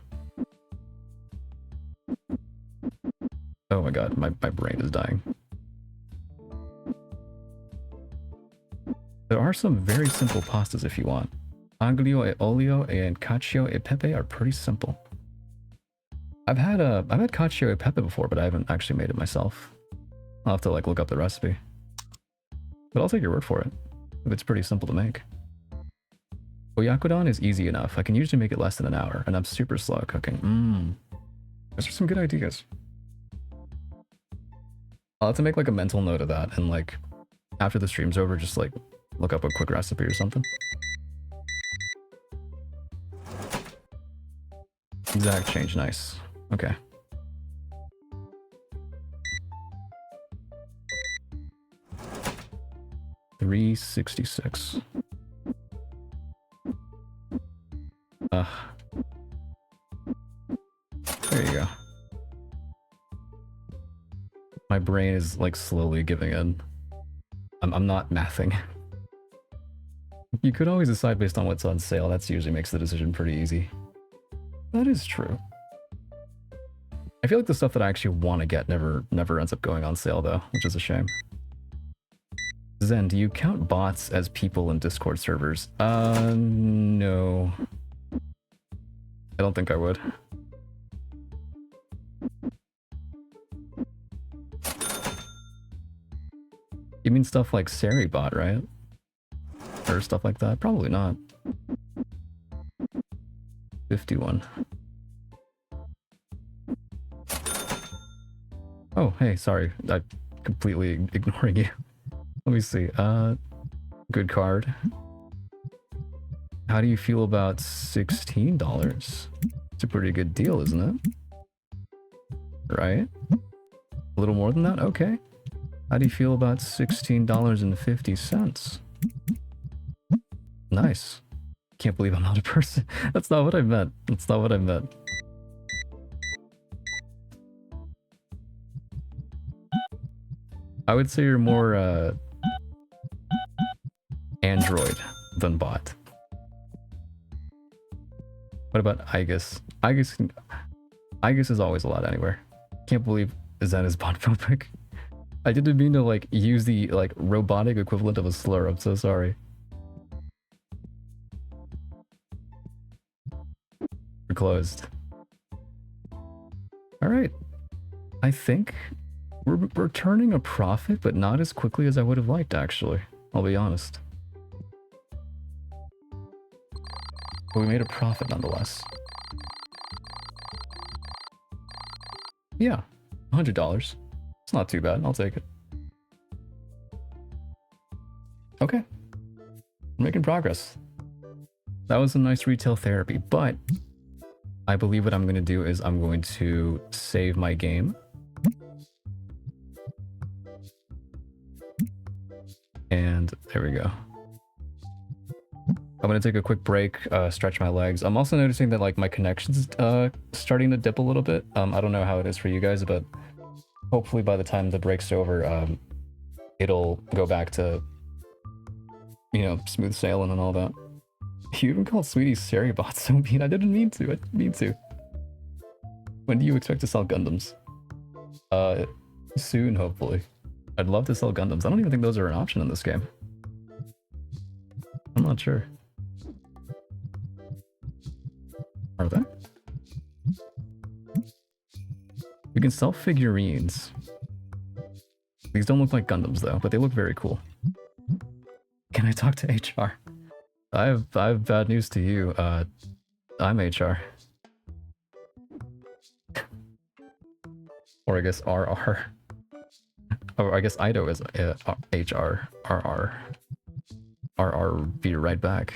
Oh my god, my brain is dying. There are some very simple pastas if you want. Aglio e olio and cacio e pepe are pretty simple. I've had cacio e pepe before, but I haven't actually made it myself. I'll have to like look up the recipe. But I'll take your word for it. If it's pretty simple to make. Oyakodon is easy enough. I can usually make it less than an hour, and I'm super slow at cooking. Those are some good ideas. I'll have to make like a mental note of that, and like after the stream's over, just like look up a quick recipe or something. Exact change, nice. Okay. $366. There you go. My brain is like slowly giving in. I'm not mathing. You could always decide based on what's on sale. That's usually makes the decision pretty easy. That is true. I feel like the stuff that I actually want to get never ends up going on sale though, which is a shame. Zen, do you count bots as people in Discord servers? No. I don't think I would. You mean stuff like Seribot, right? Or stuff like that? Probably not. 51. Oh, hey, sorry. I'm completely ignoring you. Let me see. Good card. How do you feel about $16? It's a pretty good deal, isn't it? Right? A little more than that? Okay. How do you feel about $16.50? Nice. Can't believe I'm not a person. That's not what I meant. That's not what I meant. I would say you're more, Android than bot. What about Igus? Igus is always a lot anywhere. Can't believe Zen is bot-phobic. I didn't mean to, like, use the, like, robotic equivalent of a slur. I'm so sorry. We're closed. Alright. I think we're turning a profit, but not as quickly as I would have liked, actually. I'll be honest. But we made a profit nonetheless. Yeah, $100. It's not too bad. I'll take it. Okay. We're making progress. That was a nice retail therapy, but I believe what I'm going to do is I'm going to save my game. And there we go. I'm going to take a quick break, stretch my legs. I'm also noticing that like my connection's starting to dip a little bit. I don't know how it is for you guys, but hopefully by the time the break's over, it'll go back to, you know, smooth sailing and all that. You even called Sweetie Seribot so mean. I didn't mean to. I didn't mean to. When do you expect to sell Gundams? Soon, hopefully. I'd love to sell Gundams. I don't even think those are an option in this game. I'm not sure. Are they? We can sell figurines. These don't look like Gundams though, but they look very cool. Can I talk to HR? I have bad news to you. I'm HR. Or I guess RR. Or I guess Ido is HR. RR. RR, be right back.